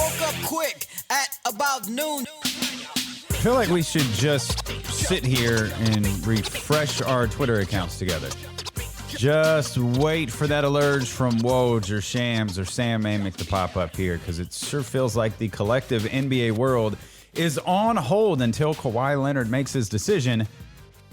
woke up quick at about noon. I feel like we should just sit here and refresh our Twitter accounts together. Just wait for that alert from Woj or Shams or Sam Amick to pop up here, because it sure feels like the collective NBA world is on hold until Kawhi Leonard makes his decision.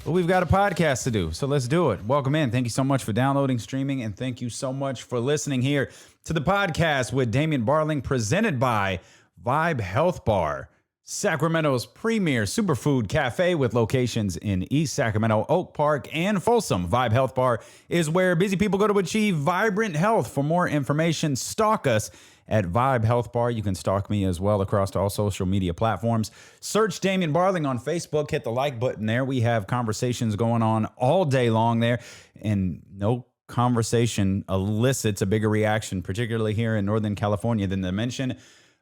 But we've got a podcast to do, so let's do it. Welcome in. Thank you so much for downloading, streaming, and thank you so much for listening here to the podcast with Damian Barling, presented by Vibe Health Bar, Sacramento's premier superfood cafe with locations in East Sacramento, Oak Park, and Folsom. Vibe Health Bar is where busy people go to achieve vibrant health. For more information, stalk us at Vibe Health Bar. You can stalk me as well across all social media platforms. Search Damian Barling on Facebook. Hit the like button there. We have conversations going on all day long there, and no conversation elicits a bigger reaction, particularly here in Northern California, than the mention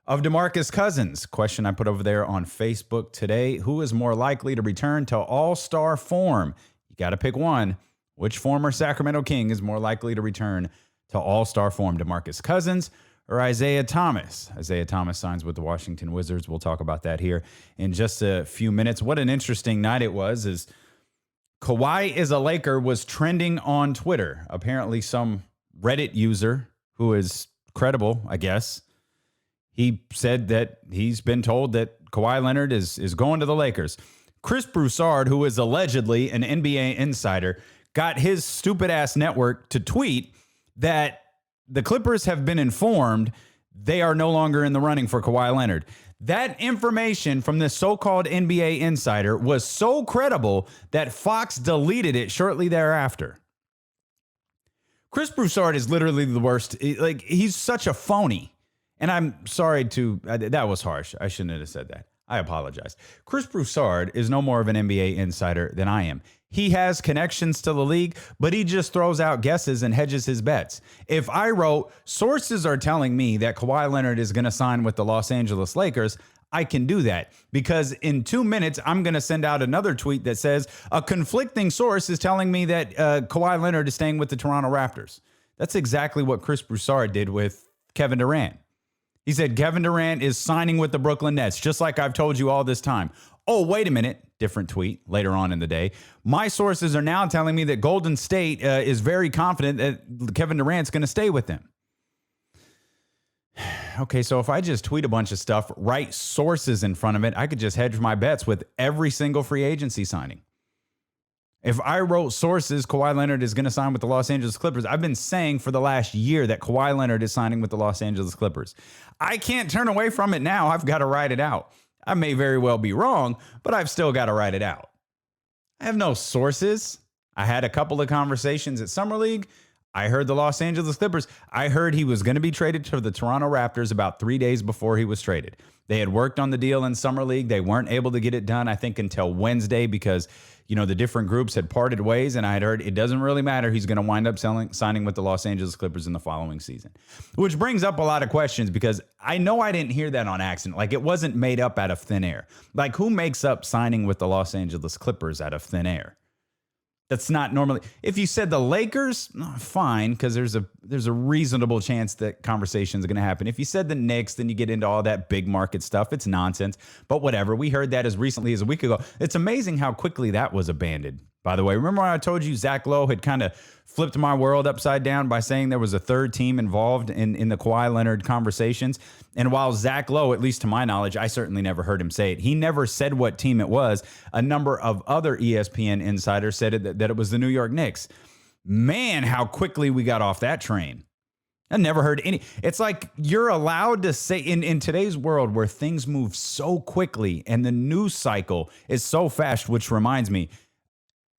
of DeMarcus Cousins. Question I put over there on Facebook today: who is more likely to return to all-star form? You got to pick one. Which former Sacramento King is more likely to return to all-star form, DeMarcus Cousins or Isaiah Thomas? Isaiah Thomas signs with the Washington Wizards. We'll talk about that here in just a few minutes. What an interesting night it was. Is Kawhi is a Laker was trending on Twitter. Apparently some Reddit user who is credible, I guess, he said that he's been told that Kawhi Leonard is going to the Lakers. Chris Broussard, who is allegedly an NBA insider, got his stupid-ass network to tweet that the Clippers have been informed they are no longer in the running for Kawhi Leonard. That information from this so-called NBA insider was so credible that Fox deleted it shortly thereafter. Chris Broussard is literally the worst. Like, he's such a phony. And I'm sorry that was harsh. I shouldn't have said that. I apologize. Chris Broussard is no more of an NBA insider than I am. He has connections to the league, but he just throws out guesses and hedges his bets. If I wrote, sources are telling me that Kawhi Leonard is going to sign with the Los Angeles Lakers, I can do that, because in 2 minutes, I'm going to send out another tweet that says a conflicting source is telling me that Kawhi Leonard is staying with the Toronto Raptors. That's exactly what Chris Broussard did with Kevin Durant. He said Kevin Durant is signing with the Brooklyn Nets, just like I've told you all this time. Oh, wait a minute. Different tweet later on in the day. My sources are now telling me that Golden State is very confident that Kevin Durant's going to stay with them. Okay, so if I just tweet a bunch of stuff, write sources in front of it, I could just hedge my bets with every single free agency signing. If I wrote sources, Kawhi Leonard is going to sign with the Los Angeles Clippers, I've been saying for the last year that Kawhi Leonard is signing with the Los Angeles Clippers. I can't turn away from it now. I've got to write it out. I may very well be wrong, but I've still got to write it out. I have no sources. I had a couple of conversations at Summer League. I heard the Los Angeles Clippers. I heard he was going to be traded to the Toronto Raptors about 3 days before he was traded. They had worked on the deal in Summer League. They weren't able to get it done, I think, until Wednesday because, you know, the different groups had parted ways, and I had heard it doesn't really matter. He's going to wind up signing with the Los Angeles Clippers in the following season, which brings up a lot of questions because I know I didn't hear that on accident. Like, it wasn't made up out of thin air. Like, who makes up signing with the Los Angeles Clippers out of thin air? That's not normally. If you said the Lakers, fine, because there's a reasonable chance that conversations are going to happen. If you said the Knicks, then you get into all that big market stuff. It's nonsense, but whatever. We heard that as recently as a week ago. It's amazing how quickly that was abandoned. By the way, remember when I told you Zach Lowe had kind of flipped my world upside down by saying there was a third team involved in the Kawhi Leonard conversations? And while Zach Lowe, at least to my knowledge, I certainly never heard him say it. He never said what team it was. A number of other ESPN insiders said that it was the New York Knicks. Man, how quickly we got off that train. I never heard any. It's like you're allowed to say in today's world where things move so quickly and the news cycle is so fast, which reminds me,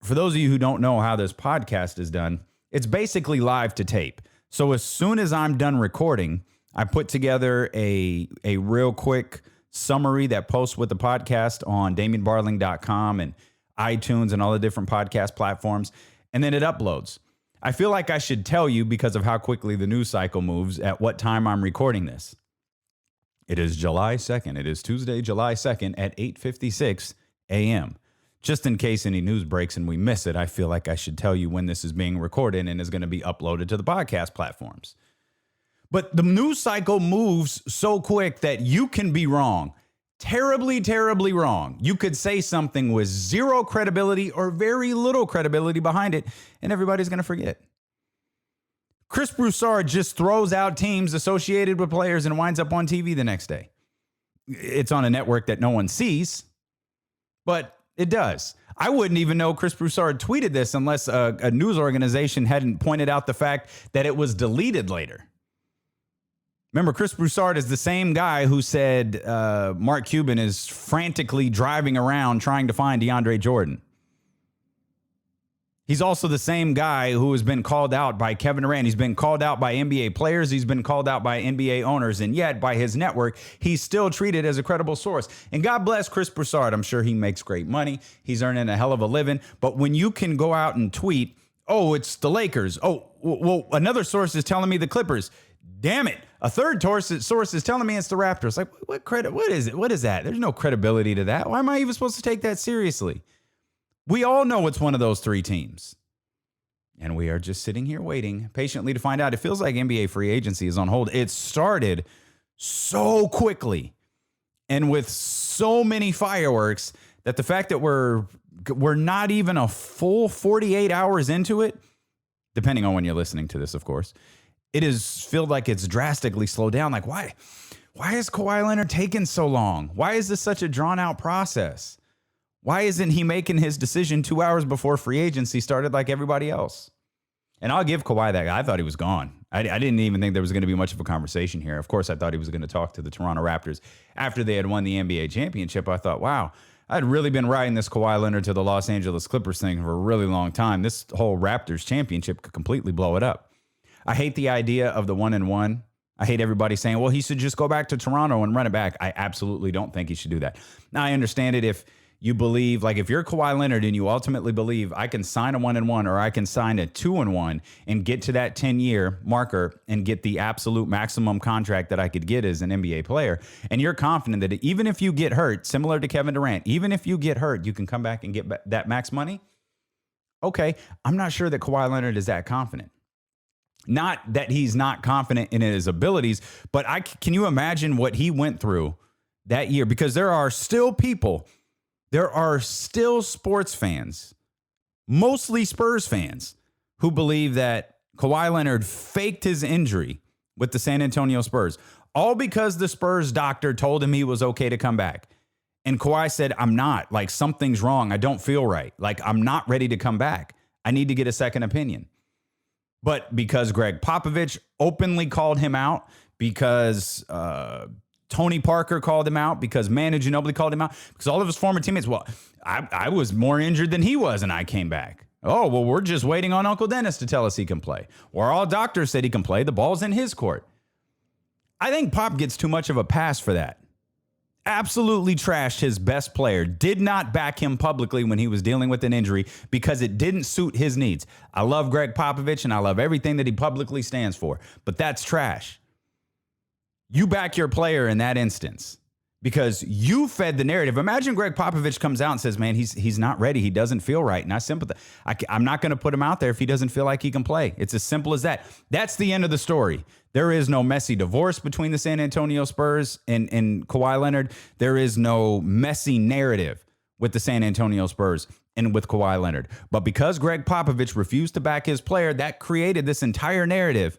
for those of you who don't know how this podcast is done, it's basically live to tape. So as soon as I'm done recording, I put together a real quick summary that posts with the podcast on DamianBarling.com and iTunes and all the different podcast platforms, and then it uploads. I feel like I should tell you, because of how quickly the news cycle moves, at what time I'm recording this. It is July 2nd. It is Tuesday, July 2nd at 8:56 a.m. Just in case any news breaks and we miss it, I feel like I should tell you when this is being recorded and is going to be uploaded to the podcast platforms. But the news cycle moves so quick that you can be wrong. Terribly, terribly wrong. You could say something with zero credibility or very little credibility behind it, and everybody's going to forget. Chris Broussard just throws out teams associated with players and winds up on TV the next day. It's on a network that no one sees, but it does. I wouldn't even know Chris Broussard tweeted this unless a news organization hadn't pointed out the fact that it was deleted later. Remember, Chris Broussard is the same guy who said Mark Cuban is frantically driving around trying to find DeAndre Jordan. He's also the same guy who has been called out by Kevin Durant. He's been called out by NBA players. He's been called out by NBA owners. And yet, by his network, he's still treated as a credible source. And God bless Chris Broussard. I'm sure he makes great money. He's earning a hell of a living. But when you can go out and tweet, oh, it's the Lakers. Oh, well, another source is telling me the Clippers. Damn it. A third source is telling me it's the Raptors. Like, what credit? What is it? What is that? There's no credibility to that. Why am I even supposed to take that seriously? We all know it's one of those three teams. And we are just sitting here waiting patiently to find out. It feels like NBA free agency is on hold. It started so quickly and with so many fireworks that the fact that we're not even a full 48 hours into it, depending on when you're listening to this, of course, it is feel like it's drastically slowed down. Like, why is Kawhi Leonard taking so long? Why is this such a drawn out process? Why isn't he making his decision 2 hours before free agency started like everybody else? And I'll give Kawhi that. I thought he was gone. I didn't even think there was going to be much of a conversation here. Of course, I thought he was going to talk to the Toronto Raptors after they had won the NBA championship. I thought, wow, I'd really been riding this Kawhi Leonard to the Los Angeles Clippers thing for a really long time. This whole Raptors championship could completely blow it up. I hate the idea of the 1-1. I hate everybody saying, well, he should just go back to Toronto and run it back. I absolutely don't think he should do that. Now, I understand it if you believe, like if you're Kawhi Leonard and you ultimately believe I can sign a 1-1 or I can sign a 2-1 and get to that 10-year marker and get the absolute maximum contract that I could get as an NBA player. And you're confident that even if you get hurt, similar to Kevin Durant, even if you get hurt, you can come back and get that max money. Okay. I'm not sure that Kawhi Leonard is that confident. Not that he's not confident in his abilities, but can you imagine what he went through that year? Because there are still sports fans, mostly Spurs fans, who believe that Kawhi Leonard faked his injury with the San Antonio Spurs, all because the Spurs doctor told him he was okay to come back. And Kawhi said, I'm not. Like, something's wrong. I don't feel right. Like, I'm not ready to come back. I need to get a second opinion. But because Greg Popovich openly called him out, because Tony Parker called him out, because Manu Ginobili called him out, because all of his former teammates, well, I was more injured than he was and I came back. Oh, well, we're just waiting on Uncle Dennis to tell us he can play. Or all doctors said he can play. The ball's in his court. I think Pop gets too much of a pass for that. Absolutely trashed his best player, did not back him publicly when he was dealing with an injury because it didn't suit his needs. I love Greg Popovich and I love everything that he publicly stands for, but that's trash. You back your player in that instance because you fed the narrative. Imagine Greg Popovich comes out and says, man, he's not ready. He doesn't feel right. And I sympathize. I'm not going to put him out there if he doesn't feel like he can play. It's as simple as that. That's the end of the story. There is no messy divorce between the San Antonio Spurs and Kawhi Leonard. There is no messy narrative with the San Antonio Spurs and with Kawhi Leonard. But because Greg Popovich refused to back his player, that created this entire narrative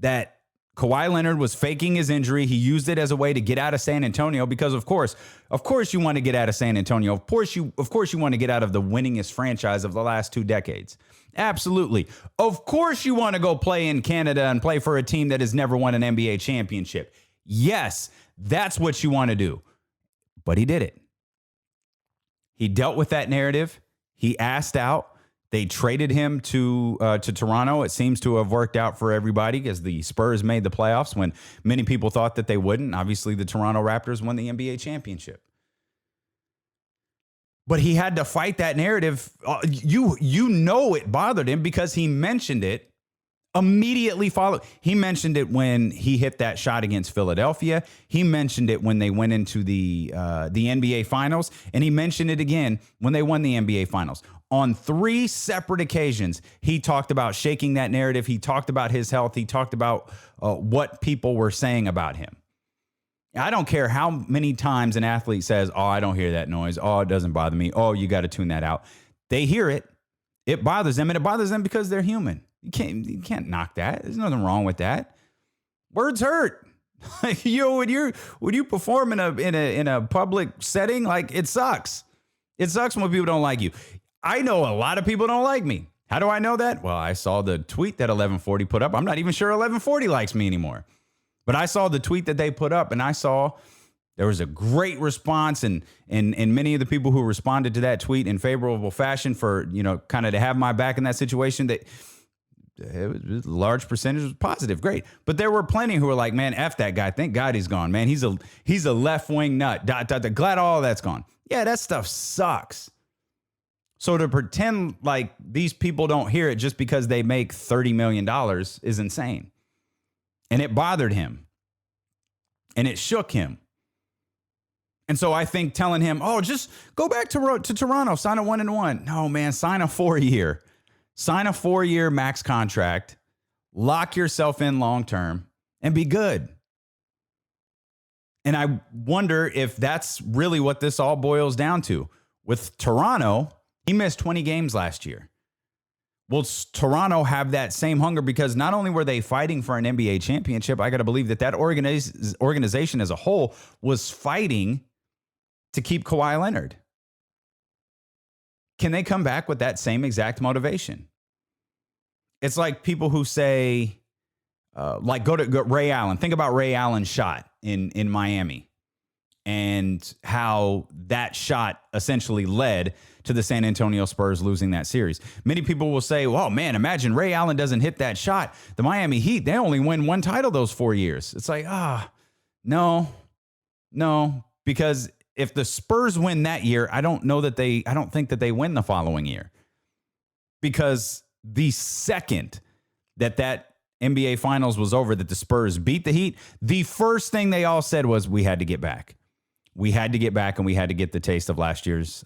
that Kawhi Leonard was faking his injury. He used it as a way to get out of San Antonio because, of course, you want to get out of San Antonio. Of course, you want to get out of the winningest franchise of the last 2 decades. Absolutely. Of course, you want to go play in Canada and play for a team that has never won an NBA championship. Yes, that's what you want to do. But he did it. He dealt with that narrative. He asked out. They traded him to Toronto. It seems to have worked out for everybody as the Spurs made the playoffs when many people thought that they wouldn't. Obviously, the Toronto Raptors won the NBA championship. But he had to fight that narrative. You know it bothered him because he mentioned it immediately followed. He mentioned it when he hit that shot against Philadelphia. He mentioned it when they went into the NBA Finals. And he mentioned it again when they won the NBA Finals. On 3 separate occasions, he talked about shaking that narrative. He talked about his health. He talked about what people were saying about him. I don't care how many times an athlete says, oh, I don't hear that noise. Oh, it doesn't bother me. Oh, you got to tune that out. They hear it. It bothers them, and it bothers them because they're human. You can't knock that. There's nothing wrong with that. Words hurt. Like, when you perform in a public setting, like, it sucks. It sucks when people don't like you. I know a lot of people don't like me. How do I know that? Well, I saw the tweet that 1140 put up. I'm not even sure 1140 likes me anymore. But I saw the tweet that they put up, and I saw there was a great response, and many of the people who responded to that tweet in favorable fashion for, kind of to have my back in that situation, that it was a large percentage was positive. Great. But there were plenty who were like, man, F that guy. Thank God he's gone, man. He's a left-wing nut. Glad all that's gone. Yeah, that stuff sucks. So to pretend like these people don't hear it just because they make $30 million is insane. And it bothered him. And it shook him. And so I think telling him, oh, just go back to Toronto, sign a 1-and-1. No, man, sign a 4-year. Sign a 4-year max contract. Lock yourself in long term and be good. And I wonder if that's really what this all boils down to. With Toronto, he missed 20 games last year. Will Toronto have that same hunger? Because not only were they fighting for an NBA championship, I got to believe that organization as a whole was fighting to keep Kawhi Leonard. Can they come back with that same exact motivation? It's like people who say, go Ray Allen. Think about Ray Allen's shot in Miami and how that shot essentially led to the San Antonio Spurs losing that series. Many people will say, well, man, imagine Ray Allen doesn't hit that shot. The Miami Heat, they only win 1 title those 4 years. It's like, no, because if the Spurs win that year, I don't think that they win the following year. Because the second that NBA Finals was over, that the Spurs beat the Heat, the first thing they all said was, we had to get back. We had to get back, and we had to get the taste of last year's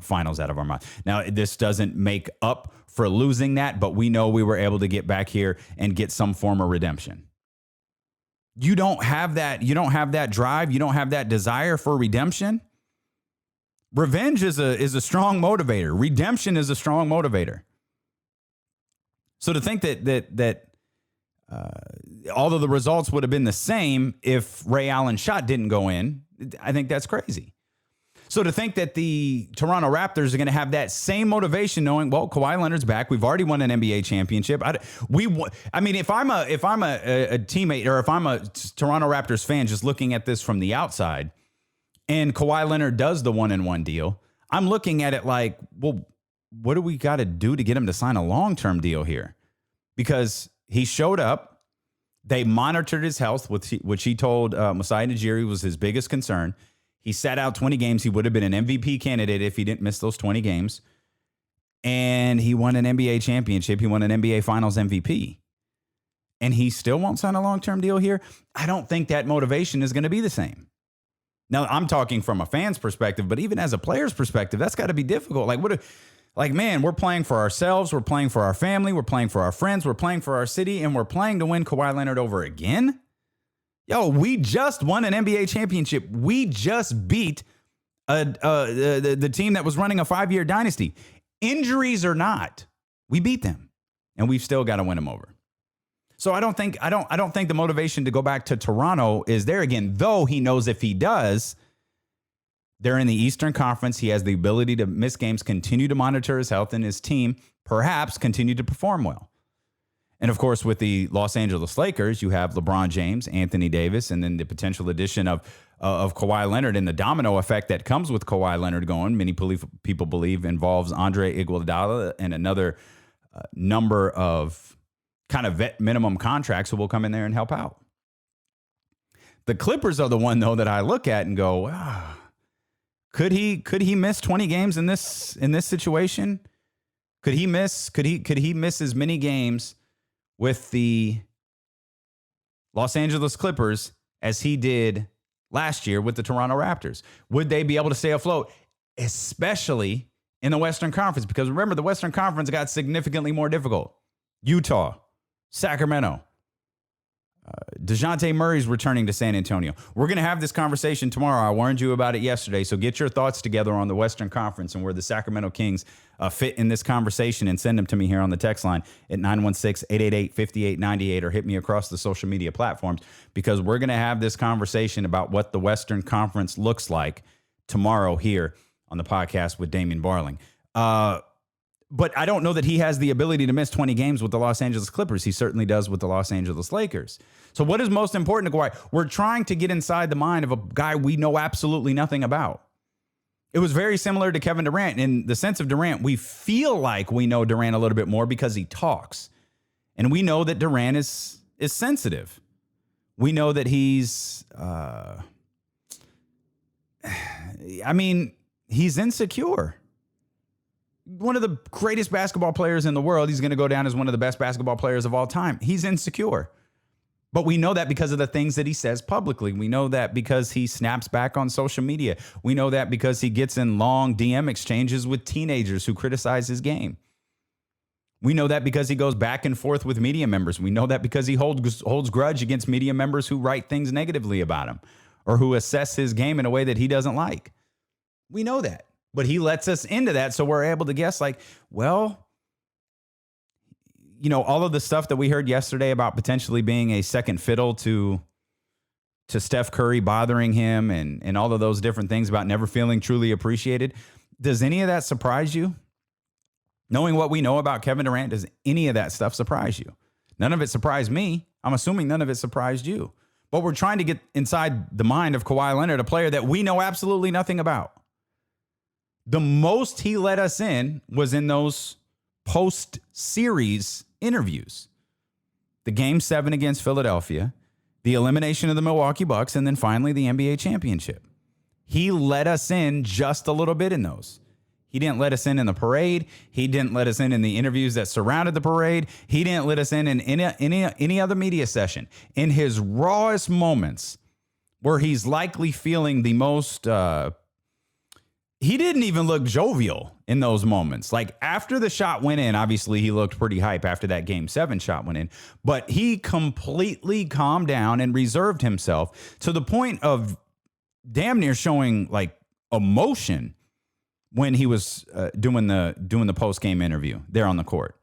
finals out of our mouth. Now, this doesn't make up for losing that, but we know we were able to get back here and get some form of redemption. You don't have that. You don't have that drive. You don't have that desire for redemption. Revenge is a strong motivator. Redemption is a strong motivator. So to think that although the results would have been the same if Ray Allen's shot didn't go in, I think that's crazy. So to think that the Toronto Raptors are going to have that same motivation, knowing, well, Kawhi Leonard's back, we've already won an NBA championship. If I'm a teammate, or if I'm a Toronto Raptors fan just looking at this from the outside, and Kawhi Leonard does the 1-and-1 deal, I'm looking at it like, well, what do we got to do to get him to sign a long-term deal here? Because he showed up. They monitored his health, which he told Masai Ujiri was his biggest concern. He sat out 20 games. He would have been an MVP candidate if he didn't miss those 20 games. And he won an NBA championship. He won an NBA Finals MVP. And he still won't sign a long-term deal here? I don't think that motivation is going to be the same. Now, I'm talking from a fan's perspective, but even as a player's perspective, that's got to be difficult. Man, we're playing for ourselves. We're playing for our family. We're playing for our friends. We're playing for our city. And we're playing to win Kawhi Leonard over again? Yo, we just won an NBA championship. We just beat the team that was running a 5-year dynasty. Injuries or not, we beat them. And we've still got to win them over. So I don't think the motivation to go back to Toronto is there again, though he knows if he does, they're in the Eastern Conference. He has the ability to miss games, continue to monitor his health, and his team perhaps continue to perform well. And of course, with the Los Angeles Lakers, you have LeBron James, Anthony Davis, and then the potential addition of Kawhi Leonard, and the domino effect that comes with Kawhi Leonard going. Many people believe involves Andre Iguodala and another number of kind of vet minimum contracts who will come in there and help out. The Clippers are the one, though, that I look at and go, could he miss 20 games in this situation? Could he miss as many games with the Los Angeles Clippers as he did last year with the Toronto Raptors? Would they be able to stay afloat, especially in the Western Conference, because remember, the Western Conference got significantly more difficult. Utah, Sacramento, DeJounte Murray's returning to San Antonio. We're going to have this conversation tomorrow. I warned you about it yesterday, so get your thoughts together on the Western Conference and where the Sacramento Kings fit in this conversation, and send them to me here on the text line at 916-888-5898 or hit me across the social media platforms, because we're going to have this conversation about what the Western Conference looks like tomorrow here on the podcast with Damian Barling. But I don't know that he has the ability to miss 20 games with the Los Angeles Clippers. He certainly does with the Los Angeles Lakers. So what is most important to Kawhi? We're trying to get inside the mind of a guy we know absolutely nothing about. It was very similar to Kevin Durant. In the sense of Durant, we feel like we know Durant a little bit more because he talks. And we know that Durant is sensitive. We know that he's, he's insecure. One of the greatest basketball players in the world. He's going to go down as one of the best basketball players of all time. He's insecure. But we know that because of the things that he says publicly. We know that because he snaps back on social media. We know that because he gets in long DM exchanges with teenagers who criticize his game. We know that because he goes back and forth with media members. We know that because he holds grudge against media members who write things negatively about him or who assess his game in a way that he doesn't like. We know that. But he lets us into that, so we're able to guess, like, well, all of the stuff that we heard yesterday about potentially being a second fiddle to Steph Curry bothering him and all of those different things about never feeling truly appreciated. Does any of that surprise you? Knowing what we know about Kevin Durant, does any of that stuff surprise you? None of it surprised me. I'm assuming none of it surprised you. But we're trying to get inside the mind of Kawhi Leonard, a player that we know absolutely nothing about. The most he let us in was in those post-series interviews. The Game 7 against Philadelphia, the elimination of the Milwaukee Bucks, and then finally the NBA championship. He let us in just a little bit in those. He didn't let us in the parade. He didn't let us in the interviews that surrounded the parade. He didn't let us in any other media session. In his rawest moments, where he's likely feeling the most... he didn't even look jovial in those moments. Like, after the shot went in, obviously he looked pretty hype after that Game 7 shot went in, but he completely calmed down and reserved himself to the point of damn near showing like emotion when he was doing the post-game interview there on the court.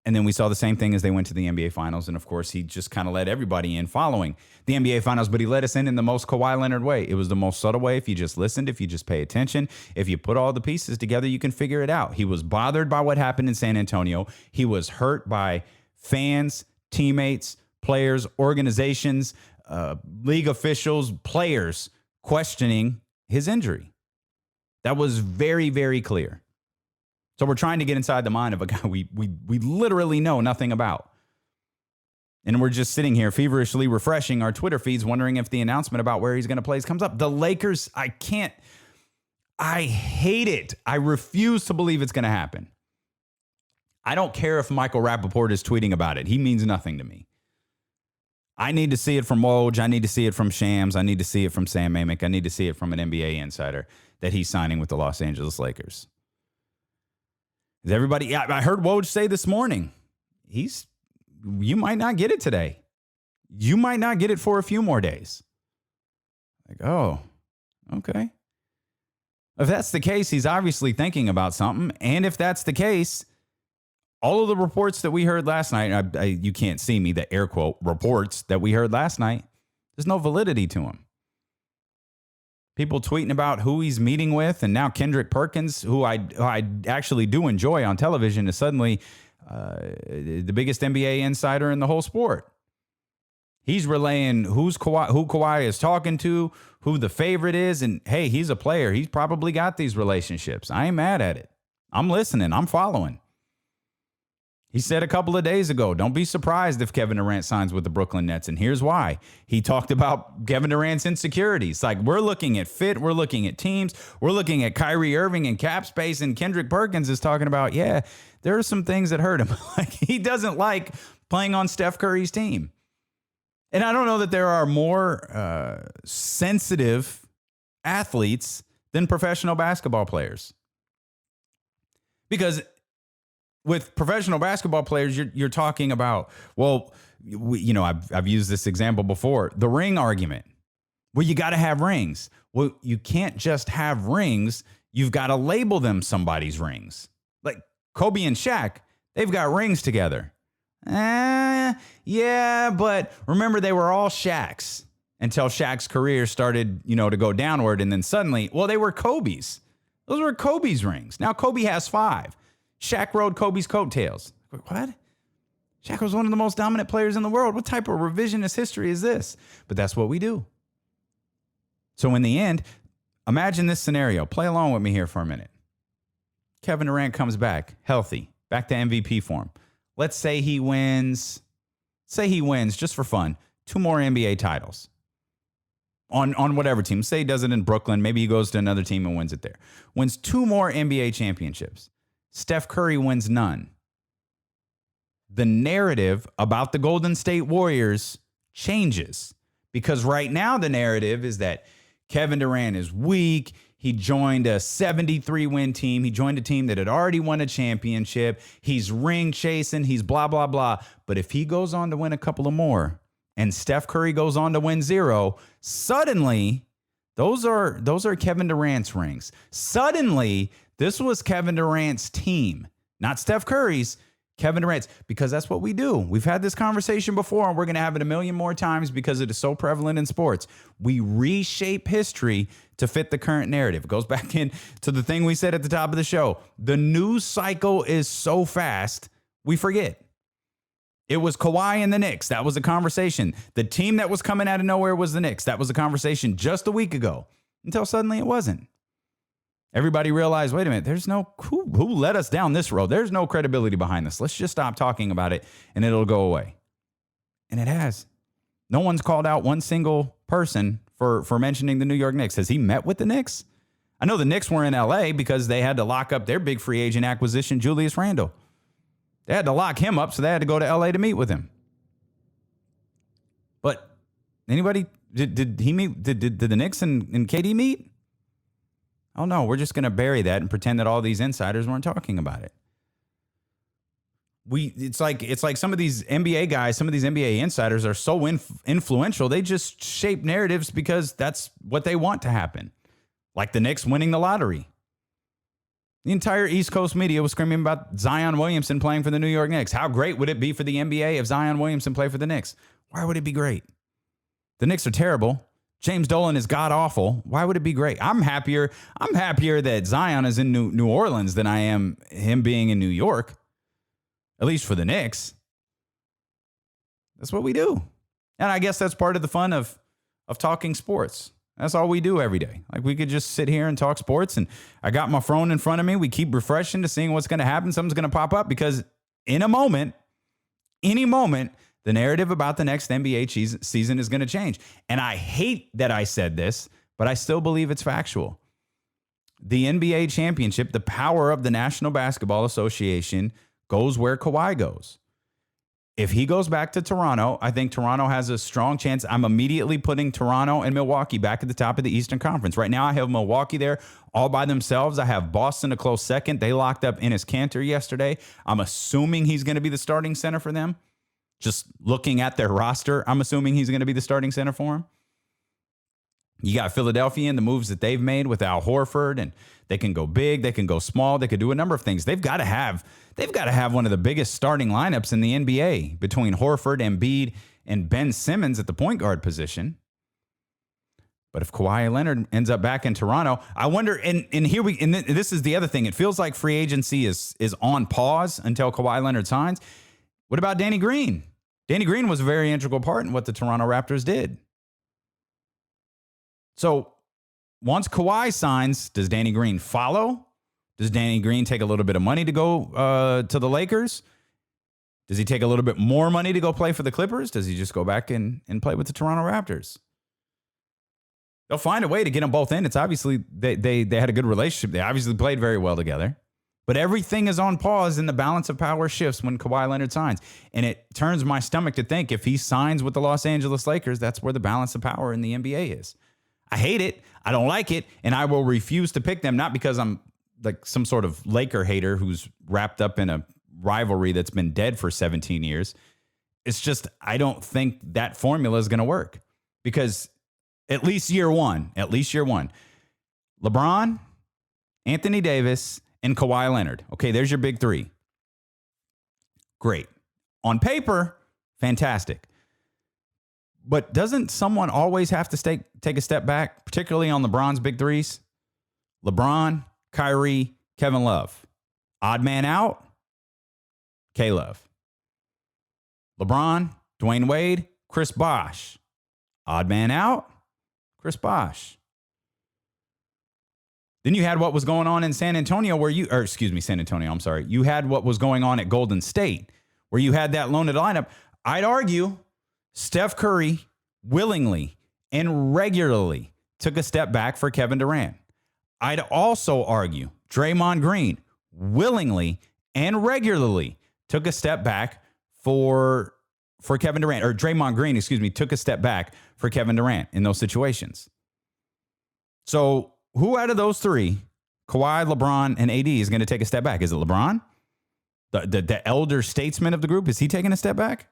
And then we saw the same thing as they went to the NBA Finals. And, of course, he just kind of let everybody in following the NBA Finals. But he let us in the most Kawhi Leonard way. It was the most subtle way. If you just listened, if you just pay attention, if you put all the pieces together, you can figure it out. He was bothered by what happened in San Antonio. He was hurt by fans, teammates, players, organizations, league officials, players questioning his injury. That was very, very clear. So we're trying to get inside the mind of a guy we literally know nothing about. And we're just sitting here feverishly refreshing our Twitter feeds, wondering if the announcement about where he's going to play comes up. The Lakers, I hate it. I refuse to believe it's going to happen. I don't care if Michael Rappaport is tweeting about it. He means nothing to me. I need to see it from Woj. I need to see it from Shams. I need to see it from Sam Amick. I need to see it from an NBA insider that he's signing with the Los Angeles Lakers. Everybody, I heard Woj say this morning, you might not get it today. You might not get it for a few more days. Like, oh, okay. If that's the case, he's obviously thinking about something. And if that's the case, all of the reports that we heard last night, you can't see me, the air quote reports that we heard last night, there's no validity to them. People tweeting about who he's meeting with, and now Kendrick Perkins, who I actually do enjoy on television, is suddenly the biggest NBA insider in the whole sport. He's relaying who Kawhi is talking to, who the favorite is, and hey, he's a player. He's probably got these relationships. I ain't mad at it. I'm listening. I'm following. He said a couple of days ago, don't be surprised if Kevin Durant signs with the Brooklyn Nets. And here's why. He talked about Kevin Durant's insecurities. Like, we're looking at fit. We're looking at teams. We're looking at Kyrie Irving and cap space. And Kendrick Perkins is talking about, yeah, there are some things that hurt him. Like, he doesn't like playing on Steph Curry's team. And I don't know that there are more sensitive athletes than professional basketball players. Because with professional basketball players, you're talking about, well, I've used this example before, the ring argument. Well, you got to have rings. Well, you can't just have rings. You've got to label them somebody's rings. Like Kobe and Shaq, they've got rings together. Yeah, but remember, they were all Shaq's until Shaq's career started, to go downward. And then suddenly, well, they were Kobe's. Those were Kobe's rings. Now Kobe has 5. Shaq rode Kobe's coattails. What? Shaq was one of the most dominant players in the world. What type of revisionist history is this? But that's what we do. So in the end, imagine this scenario. Play along with me here for a minute. Kevin Durant comes back healthy, back to MVP form. Let's say he wins, just for fun, 2 more NBA titles on whatever team. Say he does it in Brooklyn. Maybe he goes to another team and wins it there. Wins 2 more NBA championships. Steph Curry wins none. The narrative about the Golden State Warriors changes, because right now the narrative is that Kevin Durant is weak. He joined a 73-win team. He joined a team that had already won a championship. He's ring chasing. He's blah, blah, blah. But if he goes on to win a couple of more and Steph Curry goes on to win 0, suddenly those are Kevin Durant's rings. Suddenly, this was Kevin Durant's team, not Steph Curry's. Kevin Durant's, because that's what we do. We've had this conversation before, and we're going to have it a million more times because it is so prevalent in sports. We reshape history to fit the current narrative. It goes back in to the thing we said at the top of the show. The news cycle is so fast, we forget. It was Kawhi and the Knicks. That was a conversation. The team that was coming out of nowhere was the Knicks. That was a conversation just a week ago, until suddenly it wasn't. Everybody realized, wait a minute, there's no, who led us down this road? There's no credibility behind this. Let's just stop talking about it and it'll go away. And it has. No one's called out one single person for mentioning the New York Knicks. Has he met with the Knicks? I know the Knicks were in LA because they had to lock up their big free agent acquisition, Julius Randle. They had to lock him up, so they had to go to LA to meet with him. But anybody, did he meet, did the Knicks and KD meet? Oh, no, we're just going to bury that and pretend that all these insiders weren't talking about it. It's like some of these NBA guys, some of these NBA insiders are so influential, they just shape narratives because that's what they want to happen. Like the Knicks winning the lottery. The entire East Coast media was screaming about Zion Williamson playing for the New York Knicks. How great would it be for the NBA if Zion Williamson played for the Knicks? Why would it be great? The Knicks are terrible. James Dolan is god-awful. Why would it be great? I'm happier that Zion is in New Orleans than I am him being in New York, at least for the Knicks. That's what we do. And I guess that's part of the fun of talking sports. That's all we do every day. Like, we could just sit here and talk sports, and I got my phone in front of me. We keep refreshing to seeing what's going to happen. Something's going to pop up because in a moment, any moment, the narrative about the next NBA season is going to change. And I hate that I said this, but I still believe it's factual. The NBA championship, the power of the National Basketball Association, goes where Kawhi goes. If he goes back to Toronto, I think Toronto has a strong chance. I'm immediately putting Toronto and Milwaukee back at the top of the Eastern Conference. Right now, I have Milwaukee there all by themselves. I have Boston a close second. They locked up Enes Kanter yesterday. I'm assuming he's going to be the starting center for them. Just looking at their roster, I'm assuming he's going to be the starting center for him. You got Philadelphia and the moves that they've made with Al Horford, and they can go big, they can go small, they could do a number of things. They've got to have one of the biggest starting lineups in the NBA between Horford, Embiid, and Ben Simmons at the point guard position. But if Kawhi Leonard ends up back in Toronto, I wonder, and this is the other thing. It feels like free agency is on pause until Kawhi Leonard signs. What about Danny Green? Danny Green was a very integral part in what the Toronto Raptors did. So once Kawhi signs, does Danny Green follow? Does Danny Green take a little bit of money to go to the Lakers? Does he take a little bit more money to go play for the Clippers? Does he just go back and play with the Toronto Raptors? They'll find a way to get them both in. It's obviously they had a good relationship. They obviously played very well together. But everything is on pause and the balance of power shifts when Kawhi Leonard signs. And it turns my stomach to think if he signs with the Los Angeles Lakers, that's where the balance of power in the NBA is. I hate it. I don't like it. And I will refuse to pick them, not because I'm like some sort of Laker hater who's wrapped up in a rivalry that's been dead for 17 years. It's just, I don't think that formula is going to work because at least year one, LeBron, Anthony Davis, and Kawhi Leonard. Okay, there's your big three. Great. On paper, fantastic. But doesn't someone always have to take a step back, particularly on LeBron's big threes? LeBron, Kyrie, Kevin Love. Odd man out, K-Love. LeBron, Dwayne Wade, Chris Bosh. Odd man out, Chris Bosh. Then you had what was going on in San Antonio You had what was going on at Golden State where you had that loaded lineup. I'd argue Steph Curry willingly and regularly took a step back for Kevin Durant. I'd also argue Draymond Green willingly and regularly took a step back for Kevin Durant, or Draymond Green, took a step back for Kevin Durant in those situations. So who out of those three, Kawhi, LeBron, and AD, is going to take a step back? Is it LeBron? The elder statesman of the group, is he taking a step back?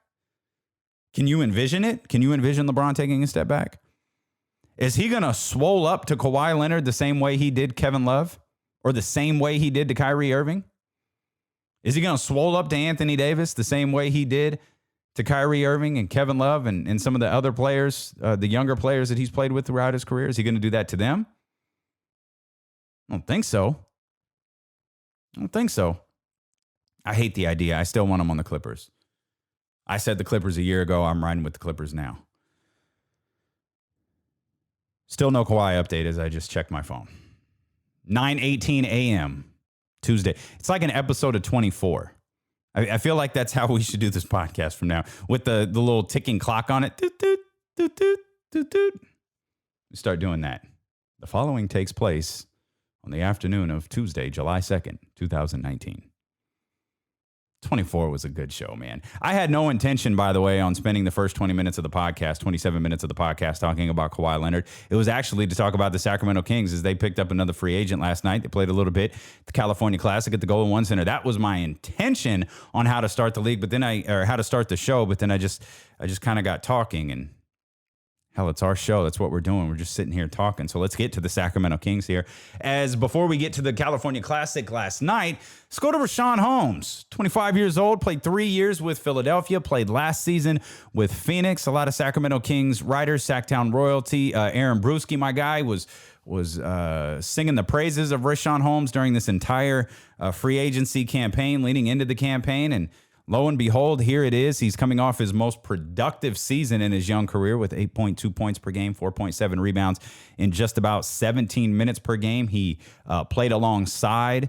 Can you envision it? Can you envision LeBron taking a step back? Is he going to swole up to Kawhi Leonard the same way he did Kevin Love, or the same way he did to Kyrie Irving? Is he going to swole up to Anthony Davis the same way he did to Kyrie Irving and Kevin Love and some of the other players, the younger players that he's played with throughout his career? Is he going to do that to them? I don't think so. I hate the idea. I still want him on the Clippers. I said the Clippers a year ago. I'm riding with the Clippers now. Still no Kawhi update as I just checked my phone. 9:18 a.m. Tuesday. It's like an episode of 24. I feel like that's how we should do this podcast from now, with the little ticking clock on it. Doot, doot, doot, doot, doot, doot. We start doing that. The following takes place on the afternoon of Tuesday, July 2nd, 2019. 24 was a good show, man. I had no intention, by the way, on spending the first 20 minutes of the podcast, 27 minutes of the podcast, talking about Kawhi Leonard. It was actually to talk about the Sacramento Kings as they picked up another free agent last night. They played a little bit the California Classic at the Golden One Center. That was my intention on how to start the league, how to start the show. But then I just kind of got talking, and hell, it's our show. That's what we're doing. We're just sitting here talking. So let's get to the Sacramento Kings here. As before we get to the California Classic last night, let's go to Rachaun Holmes. 25 years old, played 3 years with Philadelphia, played last season with Phoenix. A lot of Sacramento Kings writers, Sacktown royalty. Aaron Brewski, my guy, was singing the praises of Rachaun Holmes during this entire free agency campaign, leading into the campaign. And lo and behold, here it is. He's coming off his most productive season in his young career with 8.2 points per game, 4.7 rebounds in just about 17 minutes per game. He played alongside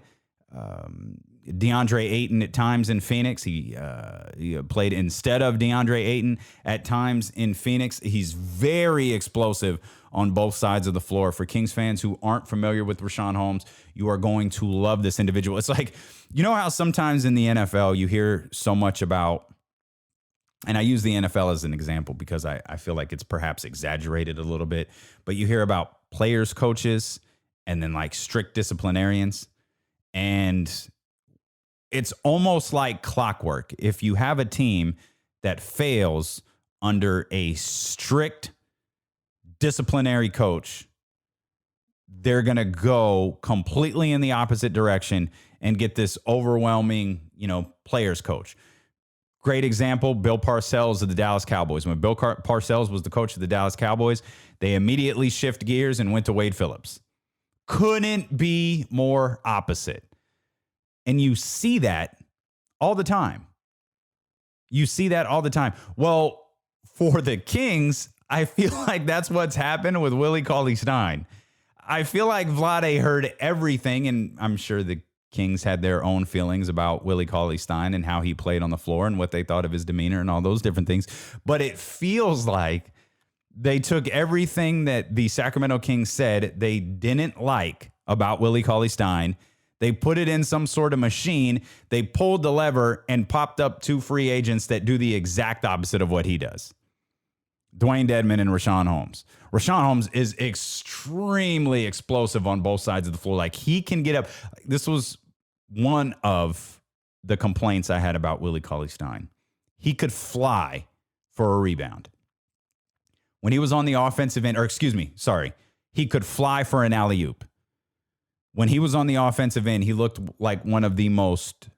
DeAndre Ayton at times in Phoenix. He played instead of DeAndre Ayton at times in Phoenix. He's very explosive on both sides of the floor. For Kings fans who aren't familiar with Rachaun Holmes, you are going to love this individual. It's like, you know how sometimes in the NFL you hear so much about, and I use the NFL as an example because I feel like it's perhaps exaggerated a little bit, but you hear about players, coaches, and then like strict disciplinarians. And it's almost like clockwork. If you have a team that fails under a strict disciplinary coach, they're going to go completely in the opposite direction and get this overwhelming, players coach. Great example, Bill Parcells of the Dallas Cowboys. When Bill Parcells was the coach of the Dallas Cowboys, they immediately shift gears and went to Wade Phillips. Couldn't be more opposite. And you see that all the time. Well, for the Kings, I feel like that's what's happened with Willie Cauley Stein. I feel like Vlade heard everything, and I'm sure the Kings had their own feelings about Willie Cauley Stein and how he played on the floor and what they thought of his demeanor and all those different things. But it feels like they took everything that the Sacramento Kings said they didn't like about Willie Cauley Stein. They put it in some sort of machine. They pulled the lever and popped up two free agents that do the exact opposite of what he does. Dwayne Dedmon and Rachaun Holmes. Rachaun Holmes is extremely explosive on both sides of the floor. Like, he can get up. This was one of the complaints I had about Willie Cauley Stein. He could fly for a rebound. When he was on the offensive end, he could fly for an alley-oop. When he was on the offensive end, he looked like one of the most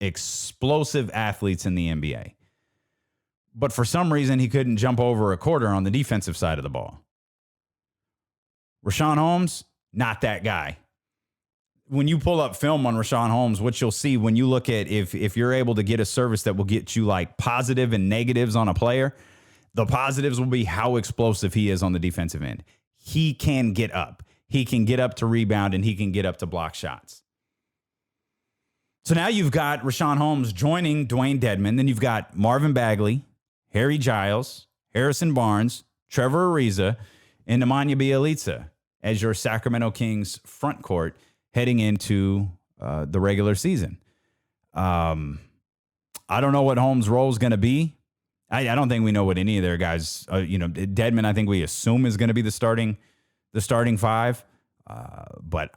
explosive athletes in the NBA. But for some reason, he couldn't jump over a quarter on the defensive side of the ball. Rachaun Holmes, not that guy. When you pull up film on Rachaun Holmes, what you'll see when you look at if you're able to get a service that will get you like positive and negatives on a player, the positives will be how explosive he is on the defensive end. He can get up. He can get up to rebound, and he can get up to block shots. So now you've got Rachaun Holmes joining Dwayne Dedmon. Then you've got Marvin Bagley, Harry Giles, Harrison Barnes, Trevor Ariza, and Nemanja Bjelica as your Sacramento Kings front court heading into the regular season. I don't know what Holmes' role is going to be. I don't think we know what any of their guys, Dedmon, I think we assume is going to be the starting five. But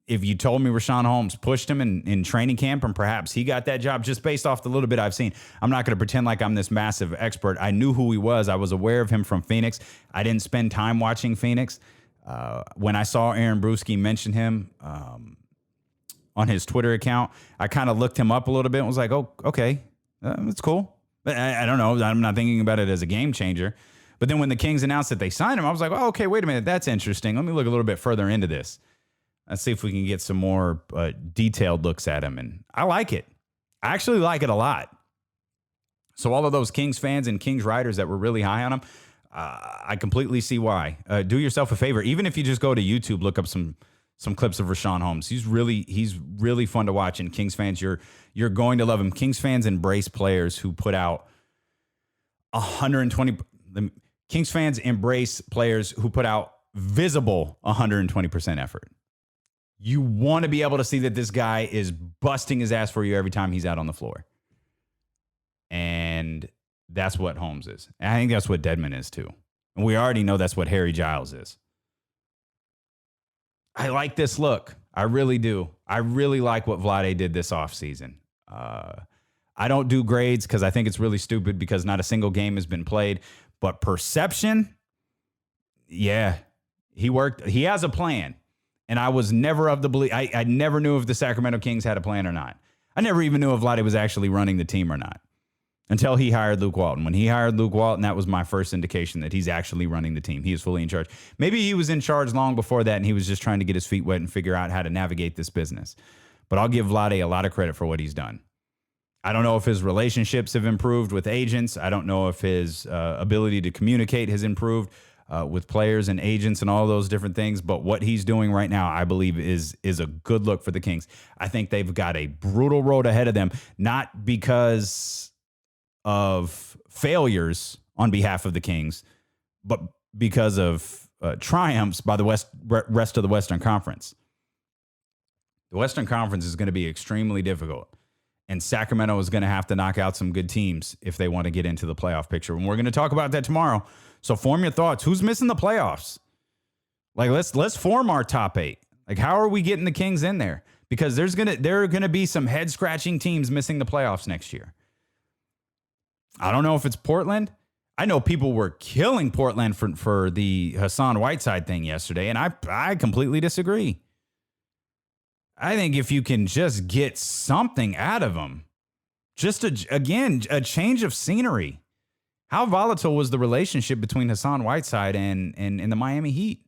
if you told me Rachaun Holmes pushed him in training camp and perhaps he got that job just based off the little bit I've seen, I'm not going to pretend like I'm this massive expert. I knew who he was. I was aware of him from Phoenix. I didn't spend time watching Phoenix. When I saw Aaron Brewski mention him on his Twitter account, I kind of looked him up a little bit and was like, oh, okay, that's cool. But I don't know. I'm not thinking about it as a game changer. But then when the Kings announced that they signed him, I was like, oh, okay, wait a minute. That's interesting. Let me look a little bit further into this. Let's see if we can get some more detailed looks at him. And I like it. I actually like it a lot. So all of those Kings fans and Kings writers that were really high on him, I completely see why. Do yourself a favor. Even if you just go to YouTube, look up some clips of Rachaun Holmes. He's really fun to watch. And Kings fans, you're going to love him. Kings fans embrace players who put out 120. Kings fans embrace players who put out visible 120% effort. You want to be able to see that this guy is busting his ass for you every time he's out on the floor. And that's what Holmes is. And I think that's what Dedmon is too. And we already know that's what Harry Giles is. I like this look. I really do. I really like what Vlade did this offseason. I don't do grades because I think it's really stupid because not a single game has been played. But perception, yeah, he worked. He has a plan. And I was never of the belief. I never knew if the Sacramento Kings had a plan or not. I never even knew if Vlade was actually running the team or not until he hired Luke Walton. When he hired Luke Walton, that was my first indication that he's actually running the team. He is fully in charge. Maybe he was in charge long before that, and he was just trying to get his feet wet and figure out how to navigate this business. But I'll give Vlade a lot of credit for what he's done. I don't know if his relationships have improved with agents. I don't know if his ability to communicate has improved with players and agents and all those different things. But what he's doing right now, I believe, is a good look for the Kings. I think they've got a brutal road ahead of them, not because of failures on behalf of the Kings, but because of triumphs by the rest of the Western Conference. The Western Conference is going to be extremely difficult. And Sacramento is going to have to knock out some good teams if they want to get into the playoff picture. And we're going to talk about that tomorrow. So form your thoughts. Who's missing the playoffs? Like, let's form our top 8. Like, how are we getting the Kings in there? Because there are gonna be some head scratching teams missing the playoffs next year. I don't know if it's Portland. I know people were killing Portland for the Hassan Whiteside thing yesterday, and I completely disagree. I think if you can just get something out of them, just a change of scenery. How volatile was the relationship between Hassan Whiteside and the Miami Heat?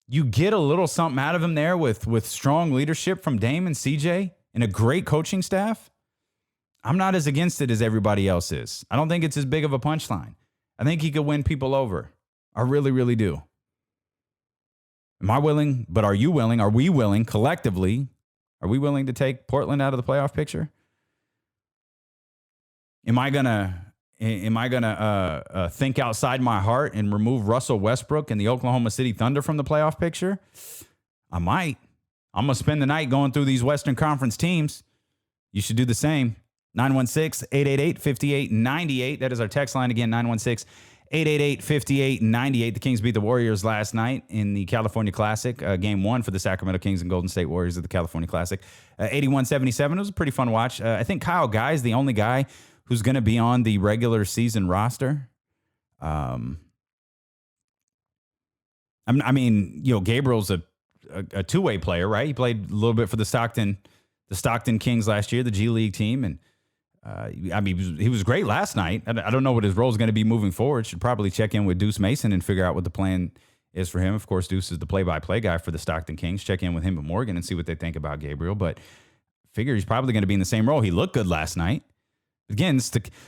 You get a little something out of him there with strong leadership from Dame and CJ and a great coaching staff. I'm not as against it as everybody else is. I don't think it's as big of a punchline. I think he could win people over. I really, really do. Am I willing? But are you willing? Are we willing collectively? Are we willing to take Portland out of the playoff picture? Am I gonna think outside my heart and remove Russell Westbrook and the Oklahoma City Thunder from the playoff picture? I might. I'm gonna spend the night going through these Western Conference teams. You should do the same. 916-888-5898. That is our text line again, 916-888-5898. The Kings beat the Warriors last night in the California Classic, game one for the Sacramento Kings and Golden State Warriors at the California Classic. 81-77. It was a pretty fun watch. I think Kyle Guy is the only guy who's going to be on the regular season roster. Gabriel's a two-way player, right? He played a little bit for the Stockton Kings last year, the G League team, and he was great last night. I don't know what his role is going to be moving forward. Should probably check in with Deuce Mason and figure out what the plan is for him. Of course, Deuce is the play-by-play guy for the Stockton Kings. Check in with him and Morgan and see what they think about Gabriel, but figure he's probably going to be in the same role. He looked good last night. Again,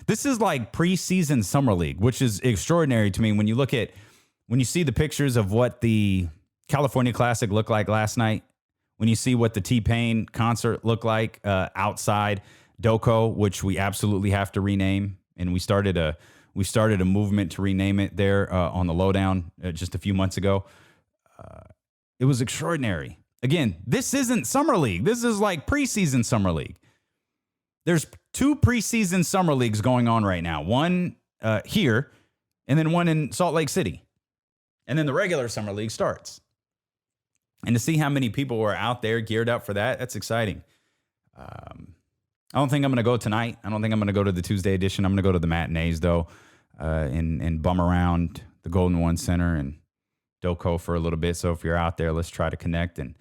this is like preseason summer league, which is extraordinary to me when you see the pictures of what the California Classic looked like last night, when you see what the T-Pain concert looked like outside Doco, which we absolutely have to rename, and we started a movement to rename it there on the lowdown just a few months ago. It was extraordinary. Again, this isn't summer league. This is like preseason summer league. There's two preseason summer leagues going on right now. One here, and then one in Salt Lake City. And then the regular summer league starts. And to see how many people were out there geared up for that, that's exciting. I don't think I'm going to go tonight. I don't think I'm going to go to the Tuesday edition. I'm going to go to the matinees, though, and bum around the Golden One Center and Doco for a little bit. So if you're out there, let's try to connect and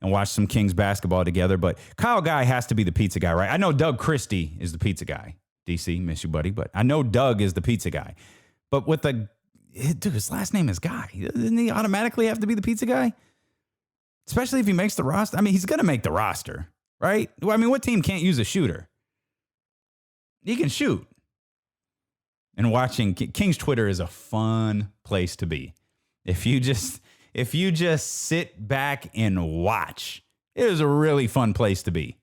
watch some Kings basketball together. But Kyle Guy has to be the pizza guy, right? I know Doug Christie is the pizza guy. DC, miss you, buddy. But I know Doug is the pizza guy. But his last name is Guy. Doesn't he automatically have to be the pizza guy? Especially if he makes the roster. I mean, he's going to make the roster, right? Well, I mean, what team can't use a shooter? He can shoot. And watching King's Twitter is a fun place to be. If you just sit back and watch, it is a really fun place to be.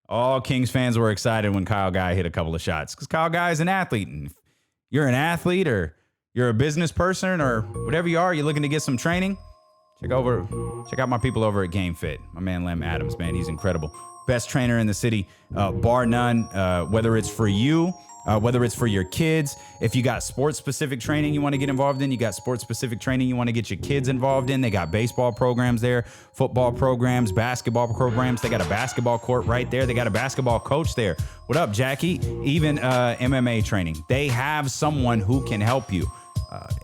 All Kings fans were excited when Kyle Guy hit a couple of shots because Kyle Guy is an athlete. And if you're an athlete or you're a business person or whatever you are, you're looking to get some training, check out my people over at Game Fit. My man Lem Adams, man, he's incredible. Best trainer in the city, bar none. Whether it's for you, whether it's for your kids, if you got sports-specific training you want to get involved in, you got sports-specific training you want to get your kids involved in. They got baseball programs there, football programs, basketball programs. They got a basketball court right there. They got a basketball coach there. What up, Jackie? Even MMA training. They have someone who can help you.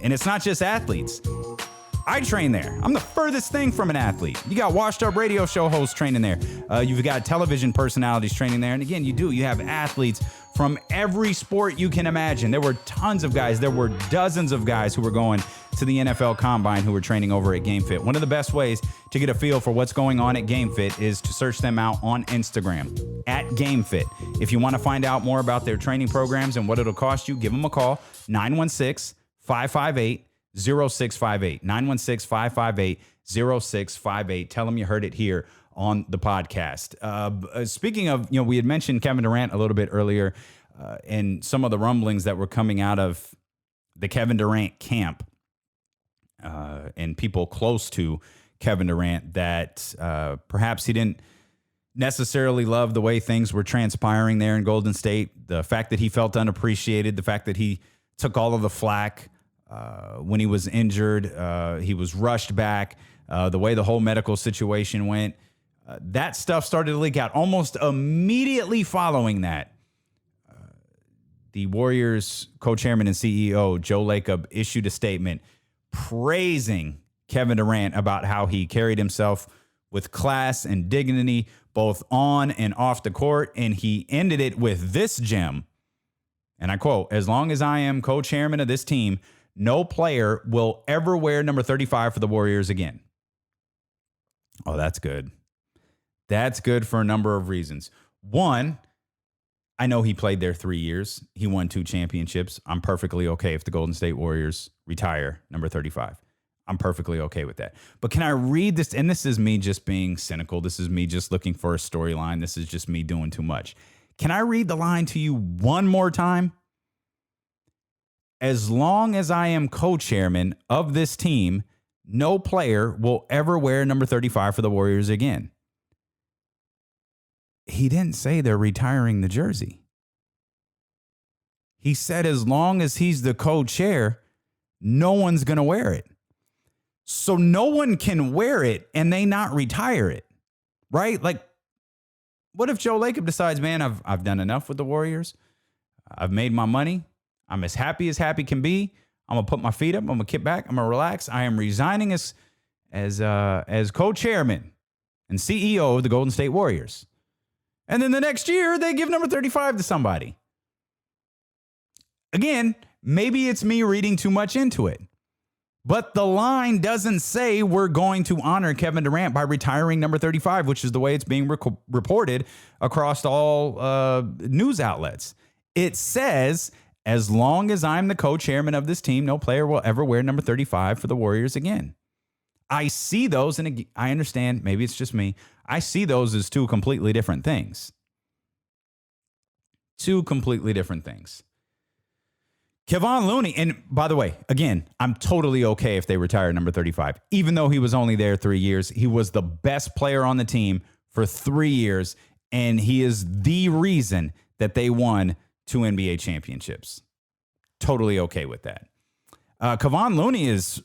And it's not just athletes. I train there. I'm the furthest thing from an athlete. You got washed up radio show hosts training there. You've got television personalities training there. And again, you have athletes from every sport you can imagine. There were tons of guys. There were dozens of guys who were going to the NFL Combine who were training over at GameFit. One of the best ways to get a feel for what's going on at GameFit is to search them out on Instagram at GameFit. If you want to find out more about their training programs and what it'll cost you, give them a call, 916-558-0658. 916-558-0658. Tell them you heard it here on the podcast. Speaking of, we had mentioned Kevin Durant a little bit earlier and some of the rumblings that were coming out of the Kevin Durant camp and people close to Kevin Durant that perhaps he didn't necessarily love the way things were transpiring there in Golden State. The fact that he felt unappreciated, the fact that he took all of the flack when he was injured, he was rushed back, the way the whole medical situation went. That stuff started to leak out almost immediately following that. The Warriors co-chairman and CEO, Joe Lacob, issued a statement praising Kevin Durant about how he carried himself with class and dignity, both on and off the court. And he ended it with this gem. And I quote, "As long as I am co-chairman of this team, no player will ever wear number 35 for the Warriors again." Oh, that's good. That's good for a number of reasons. One, I know he played there 3 years. He won 2 championships. I'm perfectly okay if the Golden State Warriors retire number 35. I'm perfectly okay with that. But can I read this? And this is me just being cynical. This is me just looking for a storyline. This is just me doing too much. Can I read the line to you one more time? As long as I am co-chairman of this team, no player will ever wear number 35 for the Warriors again. he didn't say they're retiring the jersey. He said as long as he's the co-chair, no one's going to wear it. So no one can wear it and they not retire it, right? Like, what if Joe Lacob decides, man, I've done enough with the Warriors. I've made my money. I'm as happy can be. I'm going to put my feet up. I'm going to kick back. I'm going to relax. I am resigning as co-chairman and CEO of the Golden State Warriors. And then the next year, they give number 35 to somebody. Again, maybe it's me reading too much into it. But the line doesn't say we're going to honor Kevin Durant by retiring number 35, which is the way it's being reported across all news outlets. It says, as long as I'm the co-chairman of this team, no player will ever wear number 35 for the Warriors again. I see those, and I understand, maybe it's just me, I see those as two completely different things. Two completely different things. Kevon Looney, and by the way, again, I'm totally okay if they retire number 35. Even though he was only there 3 years, he was the best player on the team for 3 years, and he is the reason that they won 2 NBA championships. Totally okay with that. Kevon Looney is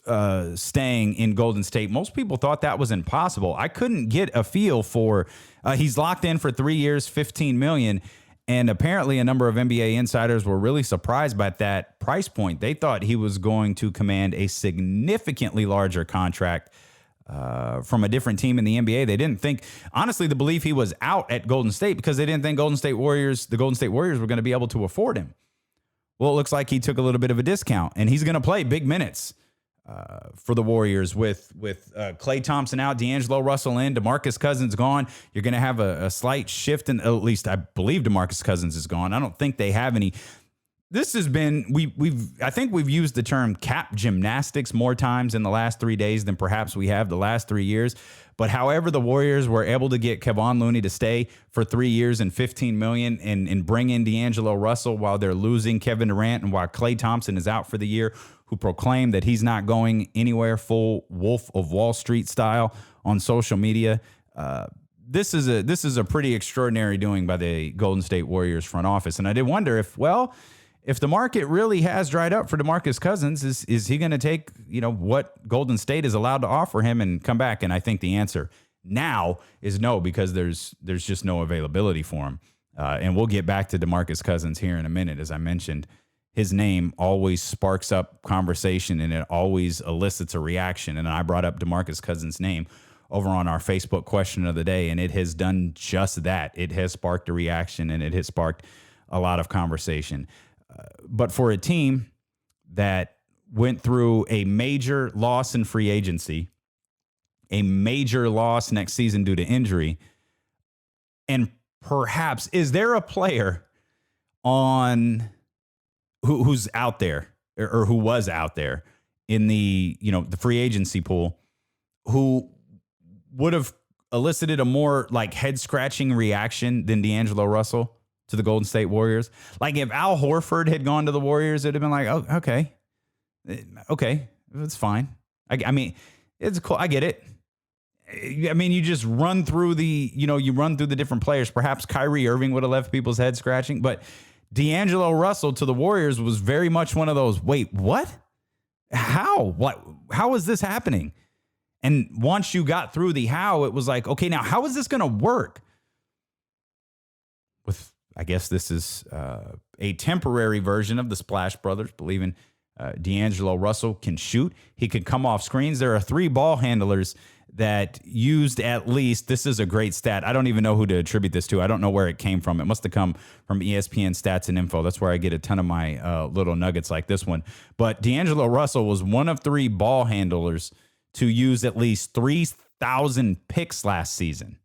staying in Golden State. Most people thought that was impossible. I couldn't get a feel for, he's locked in for 3 years, $15 million. And apparently a number of NBA insiders were really surprised by that price point. They thought he was going to command a significantly larger contract from a different team in the NBA. They didn't think, honestly, the belief he was out at Golden State because they didn't think the Golden State Warriors were going to be able to afford him. Well, it looks like he took a little bit of a discount, and he's going to play big minutes for the Warriors with Klay Thompson out, D'Angelo Russell in, DeMarcus Cousins gone. You're going to have a slight shift in, at least I believe DeMarcus Cousins is gone. I don't think they have any. This has been, I think we've used the term cap gymnastics more times in the last 3 days than perhaps we have the last 3 years. But however, the Warriors were able to get Kevon Looney to stay for 3 years and $15 million and bring in D'Angelo Russell while they're losing Kevin Durant and while Klay Thompson is out for the year, who proclaimed that he's not going anywhere, full Wolf of Wall Street style on social media. This is a pretty extraordinary doing by the Golden State Warriors front office. And I did wonder if the market really has dried up for DeMarcus Cousins, is he going to take, what Golden State is allowed to offer him and come back? And I think the answer now is no, because there's just no availability for him. And we'll get back to DeMarcus Cousins here in a minute. As I mentioned, his name always sparks up conversation and it always elicits a reaction. And I brought up DeMarcus Cousins' name over on our Facebook question of the day, and it has done just that. It has sparked a reaction and it has sparked a lot of conversation. But for a team that went through a major loss in free agency, a major loss next season due to injury, and perhaps, is there a player on who's out there or who was out there in the free agency pool who would have elicited a more like head scratching reaction than D'Angelo Russell to the Golden State Warriors? Like if Al Horford had gone to the Warriors, it'd have been like, oh, okay, it's fine. I mean, it's cool. I get it. I mean, you just run through the different players. Perhaps Kyrie Irving would have left people's heads scratching, but D'Angelo Russell to the Warriors was very much one of those, wait, what? How? What? How is this happening? And once you got through the how, it was like, okay, now how is this going to work? I guess this is a temporary version of the Splash Brothers, believing D'Angelo Russell can shoot. He could come off screens. There are 3 ball handlers that used at least, this is a great stat. I don't even know who to attribute this to. I don't know where it came from. It must have come from ESPN Stats and Info. That's where I get a ton of my little nuggets like this one. But D'Angelo Russell was one of 3 ball handlers to use at least 3,000 picks last season.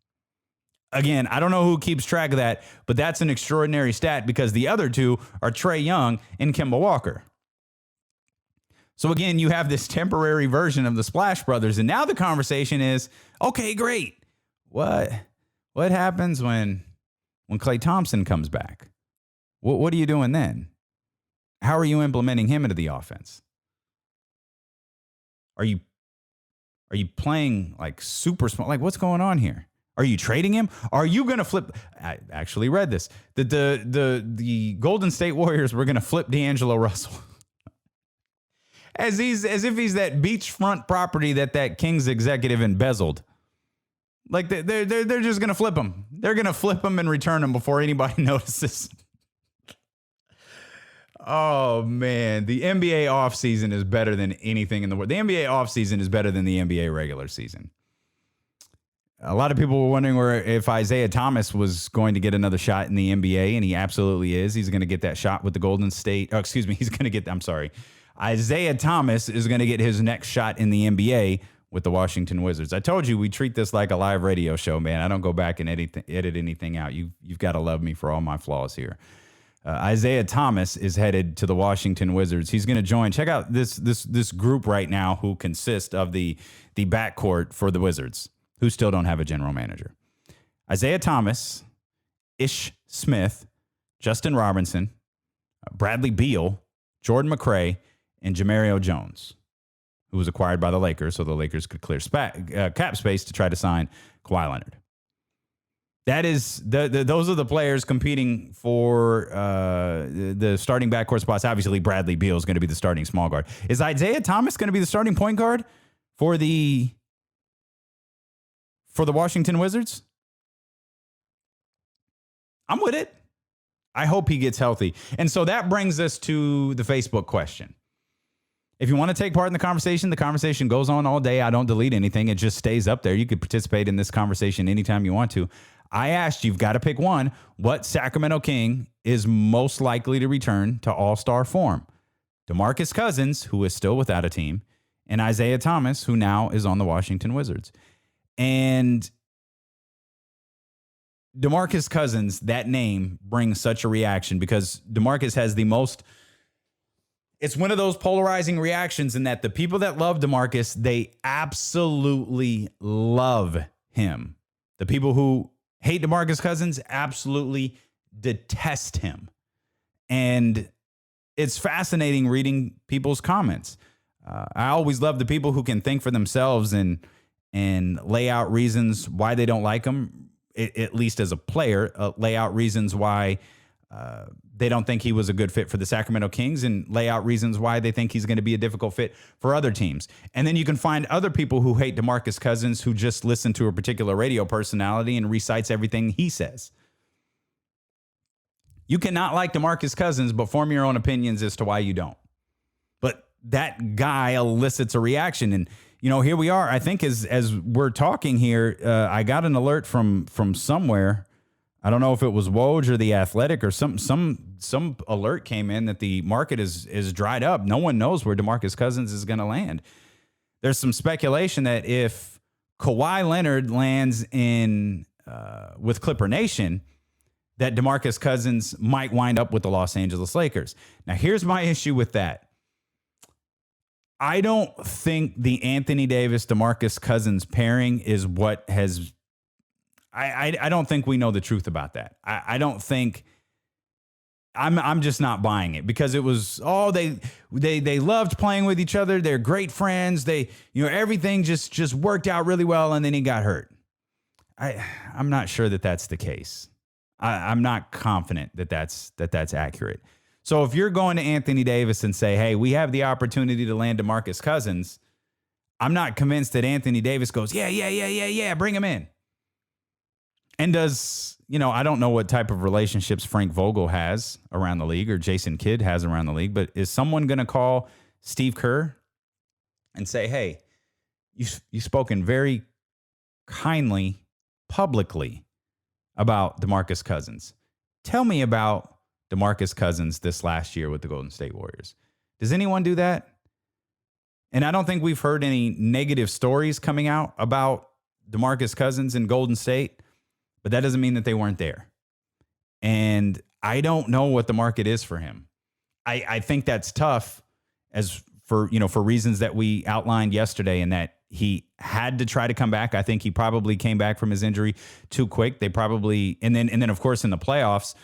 Again, I don't know who keeps track of that, but that's an extraordinary stat because the other 2 are Trae Young and Kemba Walker. So again, you have this temporary version of the Splash Brothers, and now the conversation is, okay, great. What happens when Klay Thompson comes back? What are you doing then? How are you implementing him into the offense? Are you playing like super small? Like what's going on here? Are you trading him? Are you going to flip? I actually read this. That the Golden State Warriors were going to flip D'Angelo Russell. As if he's that beachfront property that Kings executive embezzled. Like they're just going to flip him. They're going to flip him and return him before anybody notices. Oh, man. The NBA offseason is better than anything in the world. The NBA offseason is better than the NBA regular season. A lot of people were wondering if Isaiah Thomas was going to get another shot in the NBA, and he absolutely is. He's going to get that shot with the Golden State. Oh, excuse me. Isaiah Thomas is going to get his next shot in the NBA with the Washington Wizards. I told you we treat this like a live radio show, man. I don't go back and edit anything out. You've got to love me for all my flaws here. Isaiah Thomas is headed to the Washington Wizards. He's going to join. Check out this group right now who consist of the backcourt for the Wizards, who still don't have a general manager. Isaiah Thomas, Ish Smith, Justin Robinson, Bradley Beal, Jordan McRae, and Jamario Jones, who was acquired by the Lakers so the Lakers could clear cap space to try to sign Kawhi Leonard. That is those are the players competing for the starting backcourt spots. Obviously, Bradley Beal is going to be the starting small guard. Is Isaiah Thomas going to be the starting point guard for the Washington Wizards? I'm with it. I hope he gets healthy. And so that brings us to the Facebook question. If you want to take part in the conversation goes on all day. I don't delete anything. It just stays up there. You could participate in this conversation anytime you want to. I asked, you've got to pick one. What Sacramento King is most likely to return to all-star form? DeMarcus Cousins, who is still without a team, and Isaiah Thomas, who now is on the Washington Wizards. And DeMarcus Cousins, that name brings such a reaction because DeMarcus has the most... It's one of those polarizing reactions in that the people that love DeMarcus, they absolutely love him. The people who hate DeMarcus Cousins absolutely detest him. And it's fascinating reading people's comments. I always love the people who can think for themselves and lay out reasons why they don't like him, at least as a player, lay out reasons why they don't think he was a good fit for the Sacramento Kings and lay out reasons why they think he's going to be a difficult fit for other teams. And then you can find other people who hate DeMarcus Cousins who just listen to a particular radio personality and recites everything he says. You cannot like DeMarcus Cousins, but form your own opinions as to why you don't. But that guy elicits a reaction. And, you know, here we are. I think as we're talking here, I got an alert from somewhere. I don't know if it was Woj or The Athletic or some alert came in that the market is dried up. No one knows where DeMarcus Cousins is going to land. There's some speculation that if Kawhi Leonard lands in with Clipper Nation, that DeMarcus Cousins might wind up with the Los Angeles Lakers. Now, here's my issue with that. I don't think the Anthony Davis DeMarcus Cousins pairing is what has. I don't think we know the truth about that. I don't think. I'm just not buying it because it was they loved playing with each other. They're great friends. Everything just worked out really well, and then he got hurt. I'm not sure that that's the case. I'm not confident that that's accurate. So if you're going to Anthony Davis and say, hey, we have the opportunity to land DeMarcus Cousins, I'm not convinced that Anthony Davis goes, yeah, bring him in. And I don't know what type of relationships Frank Vogel has around the league or Jason Kidd has around the league, but is someone going to call Steve Kerr and say, hey, you've spoken very kindly, publicly about DeMarcus Cousins. Tell me about DeMarcus Cousins this last year with the Golden State Warriors. Does anyone do that? And I don't think we've heard any negative stories coming out about DeMarcus Cousins in Golden State, but that doesn't mean that they weren't there. And I don't know what the market is for him. I think that's tough for reasons that we outlined yesterday, and that he had to try to come back. I think he probably came back from his injury too quick. They probably, and then of course in the playoffs,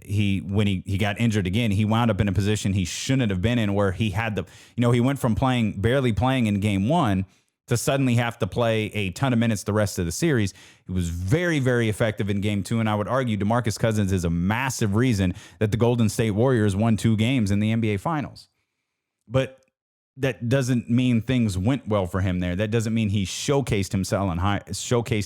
when he got injured again, he wound up in a position he shouldn't have been in, where he had he went from barely playing in game one to suddenly have to play a ton of minutes the rest of the series. He was very, very effective in game 2, and I would argue DeMarcus Cousins is a massive reason that the Golden State Warriors won 2 games in the NBA Finals. But that doesn't mean things went well for him there. That doesn't mean he showcased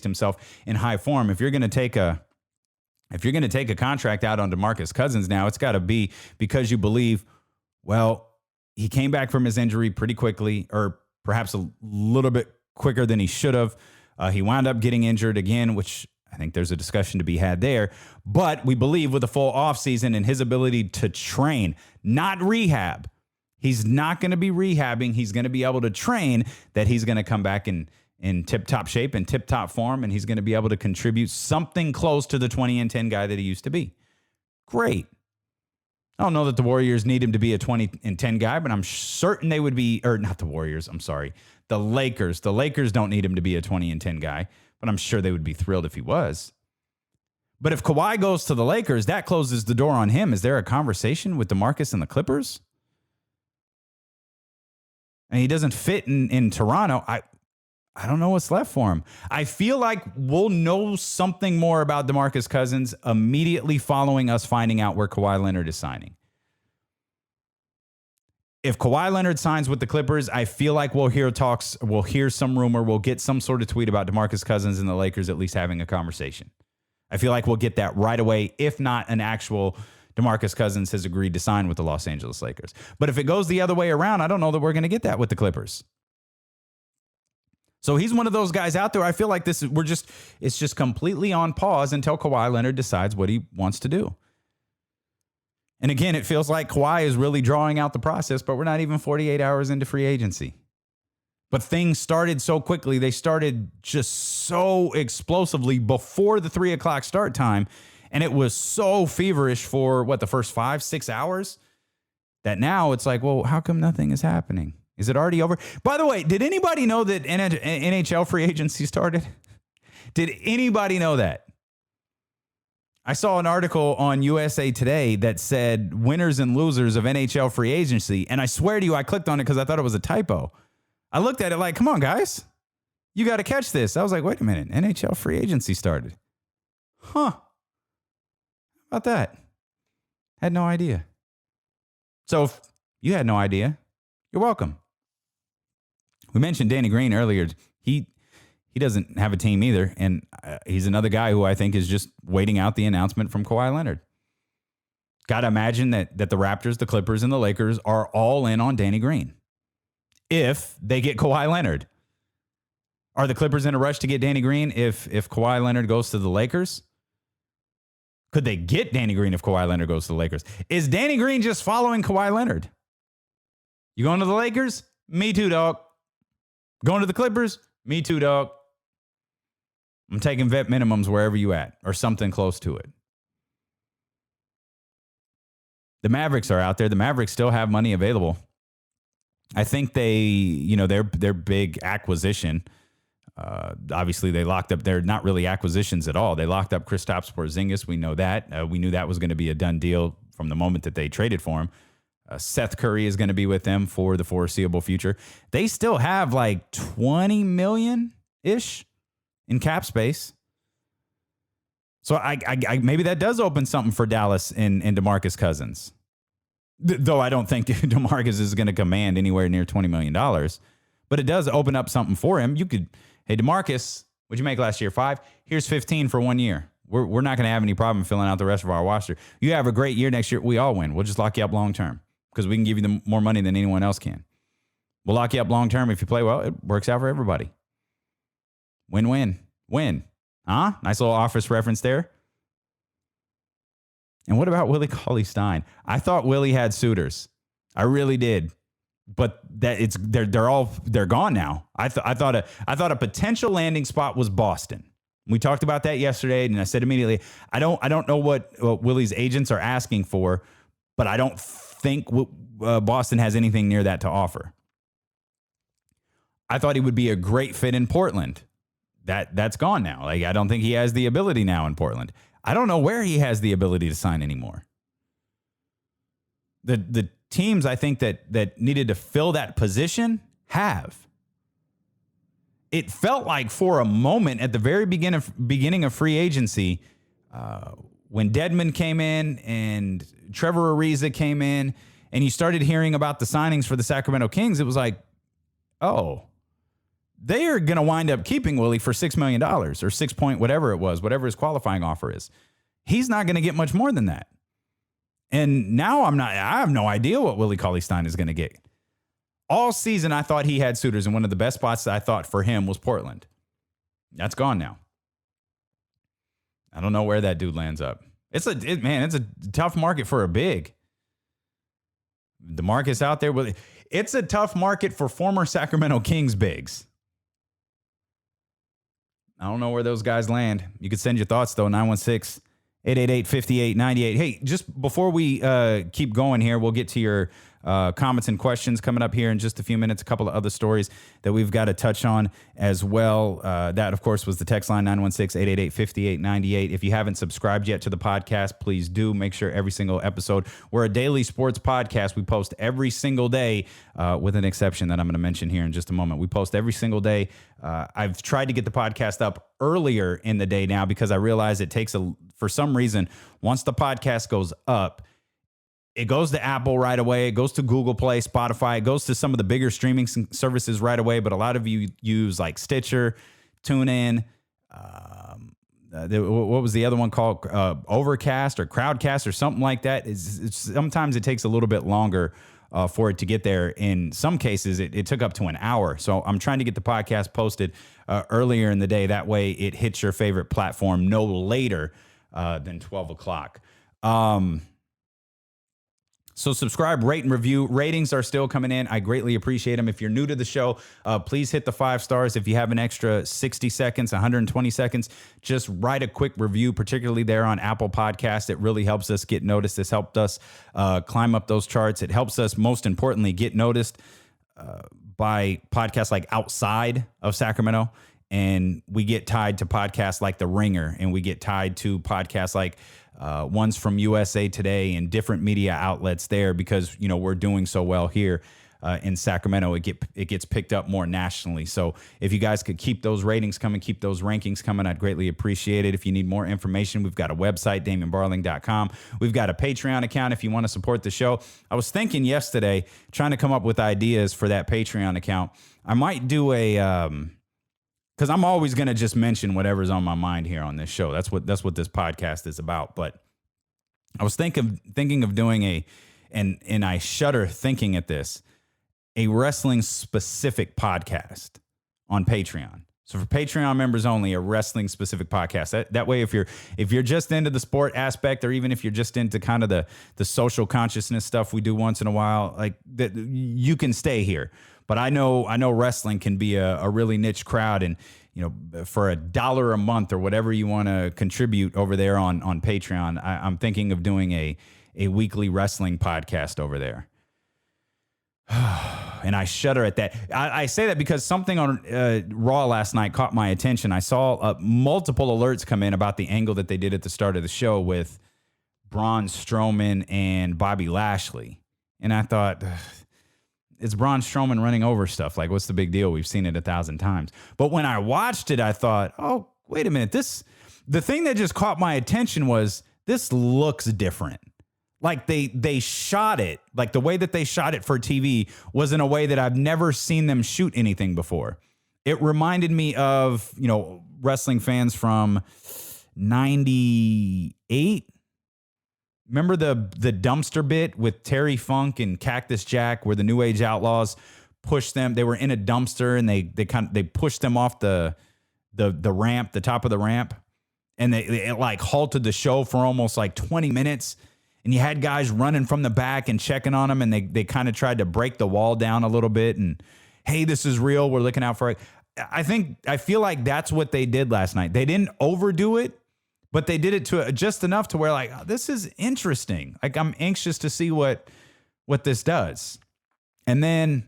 himself in high form. If you're going to take a contract out on DeMarcus Cousins now, it's got to be because you believe, well, he came back from his injury pretty quickly, or perhaps a little bit quicker than he should have. He wound up getting injured again, which I think there's a discussion to be had there. But we believe with a full offseason and his ability to train, not rehab. He's not going to be rehabbing. He's going to be able to train, that he's going to come back in tip-top shape and tip-top form, and he's going to be able to contribute something close to the 20-10 guy that he used to be. Great. I don't know that the Warriors need him to be a 20-10 guy, but I'm certain they would be, or not the Warriors, I'm sorry, the Lakers. The Lakers don't need him to be a 20-10 guy, but I'm sure they would be thrilled if he was. But if Kawhi goes to the Lakers, that closes the door on him. Is there a conversation with DeMarcus and the Clippers? And he doesn't fit in Toronto. I don't know what's left for him. I feel like we'll know something more about DeMarcus Cousins immediately following us finding out where Kawhi Leonard is signing. If Kawhi Leonard signs with the Clippers, I feel like we'll hear talks, we'll hear some rumor, we'll get some sort of tweet about DeMarcus Cousins and the Lakers at least having a conversation. I feel like we'll get that right away, if not an actual DeMarcus Cousins has agreed to sign with the Los Angeles Lakers. But if it goes the other way around, I don't know that we're going to get that with the Clippers. So he's one of those guys out there. I feel like it's just completely on pause until Kawhi Leonard decides what he wants to do. And again, it feels like Kawhi is really drawing out the process, but we're not even 48 hours into free agency. But things started so quickly. They started just so explosively before the 3 o'clock start time. And it was so feverish for the first 5-6 hours that now it's like, well, how come nothing is happening? Is it already over? By the way, did anybody know that NHL free agency started? Did anybody know that? I saw an article on USA Today that said winners and losers of NHL free agency. And I swear to you, I clicked on it because I thought it was a typo. I looked at it like, come on, guys. You got to catch this. I was like, wait a minute. NHL free agency started. Huh. How about that? Had no idea. So if you had no idea, you're welcome. We mentioned Danny Green earlier. He doesn't have a team either, and he's another guy who I think is just waiting out the announcement from Kawhi Leonard. Got to imagine that the Raptors, the Clippers, and the Lakers are all in on Danny Green if they get Kawhi Leonard. Are the Clippers in a rush to get Danny Green if Kawhi Leonard goes to the Lakers? Could they get Danny Green if Kawhi Leonard goes to the Lakers? Is Danny Green just following Kawhi Leonard? You going to the Lakers? Me too, dog. Going to the Clippers? Me too, dog. I'm taking vet minimums wherever you at, or something close to it. The Mavericks are out there. The Mavericks still have money available. I think their big acquisition, obviously they locked up, they're not really acquisitions at all. They locked up Kristaps Porzingis. We know that. We knew that was going to be a done deal from the moment that they traded for him. Seth Curry is going to be with them for the foreseeable future. They still have like 20 million-ish in cap space. So I maybe that does open something for Dallas and DeMarcus Cousins. Though I don't think DeMarcus is going to command anywhere near $20 million. But it does open up something for him. You could, hey, DeMarcus, what'd you make last year? 5? Here's 15 for 1 year. We're not going to have any problem filling out the rest of our roster. You have a great year next year, we all win. We'll just lock you up long term because we can give you more money than anyone else can. We'll lock you up long term. If you play well, it works out for everybody. Win-win. Win. Huh? Nice little Office reference there. And what about Willie Cauley Stein? I thought Willie had suitors. I really did. But they're gone now. I thought a potential landing spot was Boston. We talked about that yesterday, and I said immediately, I don't know what Willie's agents are asking for, but I don't think Boston has anything near that to offer. I thought he would be a great fit in Portland. That's gone now. Like, I don't think he has the ability now in Portland. I don't know where he has the ability to sign anymore. The teams I think that needed to fill that position have. it felt like for a moment at the very beginning of free agency, when Dedmon came in and Trevor Ariza came in, and you started hearing about the signings for the Sacramento Kings, it was like, oh, they are going to wind up keeping Willie for $6 million or 6 point whatever it was, whatever his qualifying offer is. He's not going to get much more than that. And now I have no idea what Willie Cauley Stein is going to get. All season, I thought he had suitors, and one of the best spots I thought for him was Portland. That's gone now. I don't know where that dude lands up. It's a tough market for a big. The market's out there. It's a tough market for former Sacramento Kings bigs. I don't know where those guys land. You could send your thoughts, though, 916-888-5898. Hey, just before we keep going here, we'll get to your comments and questions coming up here in just a few minutes. A couple of other stories that we've got to touch on as well. That, of course, was the text line, 916-888-5898. If you haven't subscribed yet to the podcast, please do. Make sure every single episode. We're a daily sports podcast. We post every single day, with an exception that I'm going to mention here in just a moment. We post every single day. I've tried to get the podcast up earlier in the day now because I realize it takes for some reason, once the podcast goes up, it goes to Apple right away. It goes to Google Play, Spotify. It goes to some of the bigger streaming services right away. But a lot of you use like Stitcher, TuneIn. What was the other one called? Overcast or Crowdcast or something like that. Sometimes it takes a little bit longer for it to get there. In some cases, it took up to an hour. So I'm trying to get the podcast posted earlier in the day. That way it hits your favorite platform no later than 12 o'clock. So subscribe, rate, and review. Ratings are still coming in. I greatly appreciate them. If you're new to the show, please hit the 5 stars. If you have an extra 60 seconds, 120 seconds, just write a quick review, particularly there on Apple Podcasts. It really helps us get noticed. This helped us climb up those charts. It helps us, most importantly, get noticed by podcasts like outside of Sacramento. And we get tied to podcasts like The Ringer, and we get tied to podcasts like ones from USA Today and different media outlets there because, we're doing so well here in Sacramento. It gets picked up more nationally. So if you guys could keep those ratings coming, keep those rankings coming, I'd greatly appreciate it. If you need more information, we've got a website, DamianBarling.com. We've got a Patreon account if you want to support the show. I was thinking yesterday, trying to come up with ideas for that Patreon account. I might do because I'm always going to just mention whatever's on my mind here on this show. That's what this podcast is about. But I was thinking of doing and I shudder thinking at this, a wrestling specific podcast on Patreon. So for Patreon members only, a wrestling specific podcast. That way, if you're just into the sport aspect, or even if you're just into kind of the social consciousness stuff we do once in a while, like that, you can stay here. But I know wrestling can be a really niche crowd, and for $1 a month or whatever you want to contribute over there on Patreon, I'm thinking of doing a weekly wrestling podcast over there. And I shudder at that. I say that because something on Raw last night caught my attention. I saw multiple alerts come in about the angle that they did at the start of the show with Braun Strowman and Bobby Lashley, and I thought, it's Braun Strowman running over stuff. Like, what's the big deal? We've seen it 1,000 times. But when I watched it, I thought, oh, wait a minute. The thing that just caught my attention was this looks different. Like they shot it, like the way that they shot it for TV was in a way that I've never seen them shoot anything before. It reminded me of, wrestling fans from 98. Remember the dumpster bit with Terry Funk and Cactus Jack, where the New Age Outlaws pushed them? They were in a dumpster and they pushed them off the ramp, the top of the ramp, and it like halted the show for almost like 20 minutes. And you had guys running from the back and checking on them, and they kind of tried to break the wall down a little bit. And hey, this is real. We're looking out for it. I feel like that's what they did last night. They didn't overdo it, but they did it to just enough to where, like, oh, this is interesting. Like, I'm anxious to see what this does. And then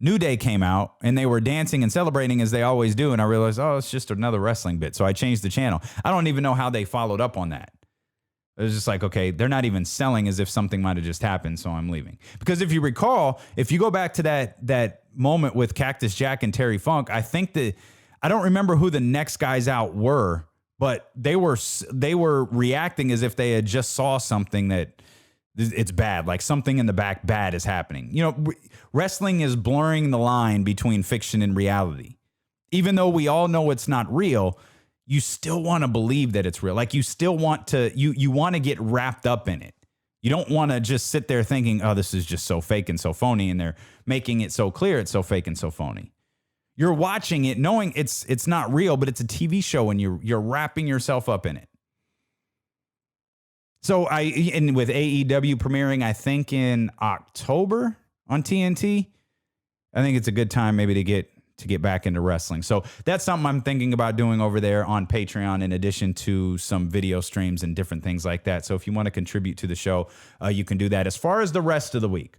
New Day came out, and they were dancing and celebrating as they always do. And I realized, oh, it's just another wrestling bit. So I changed the channel. I don't even know how they followed up on that. It was just like, okay, they're not even selling as if something might have just happened, so I'm leaving. Because if you recall, if you go back to that moment with Cactus Jack and Terry Funk. I think that I don't remember who the next guys out were, but they were reacting as if they had just saw something that it's bad, like something in the back bad is happening. You know, wrestling is blurring the line between fiction and reality. Even though we all know it's not real, you still want to believe that it's real. Like you still want to, you want to get wrapped up in it. You don't want to just sit there thinking, oh, this is just so fake and so phony, and they're making it so clear it's so fake and so phony. You're watching it knowing it's not real, but it's a TV show and you're wrapping yourself up in it. So and with AEW premiering, I think in October on TNT, I think it's a good time maybe to get back into wrestling. So that's something I'm thinking about doing over there on Patreon, in addition to some video streams and different things like that. So if you want to contribute to the show, you can do that. As far as the rest of the week,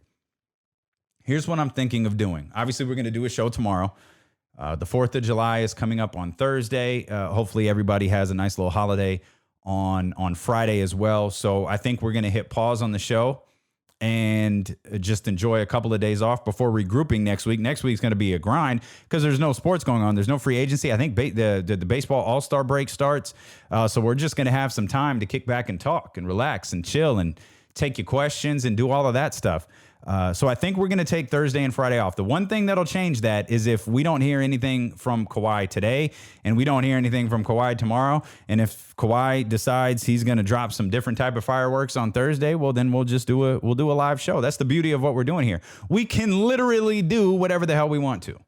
here's what I'm thinking of doing. Obviously, we're going to do a show tomorrow. The 4th of July is coming up on Thursday. Hopefully everybody has a nice little holiday on Friday as well. So I think we're going to hit pause on the show and just enjoy a couple of days off before regrouping next week. Next week's going to be a grind because there's no sports going on. There's no free agency. I think the baseball all-star break starts. So we're just going to have some time to kick back and talk and relax and chill and take your questions and do all of that stuff. So I think we're going to take Thursday and Friday off. The one thing that'll change that is if we don't hear anything from Kawhi today and we don't hear anything from Kawhi tomorrow. And if Kawhi decides he's going to drop some different type of fireworks on Thursday, well, then we'll do a live show. That's the beauty of what we're doing here. We can literally do whatever the hell we want to.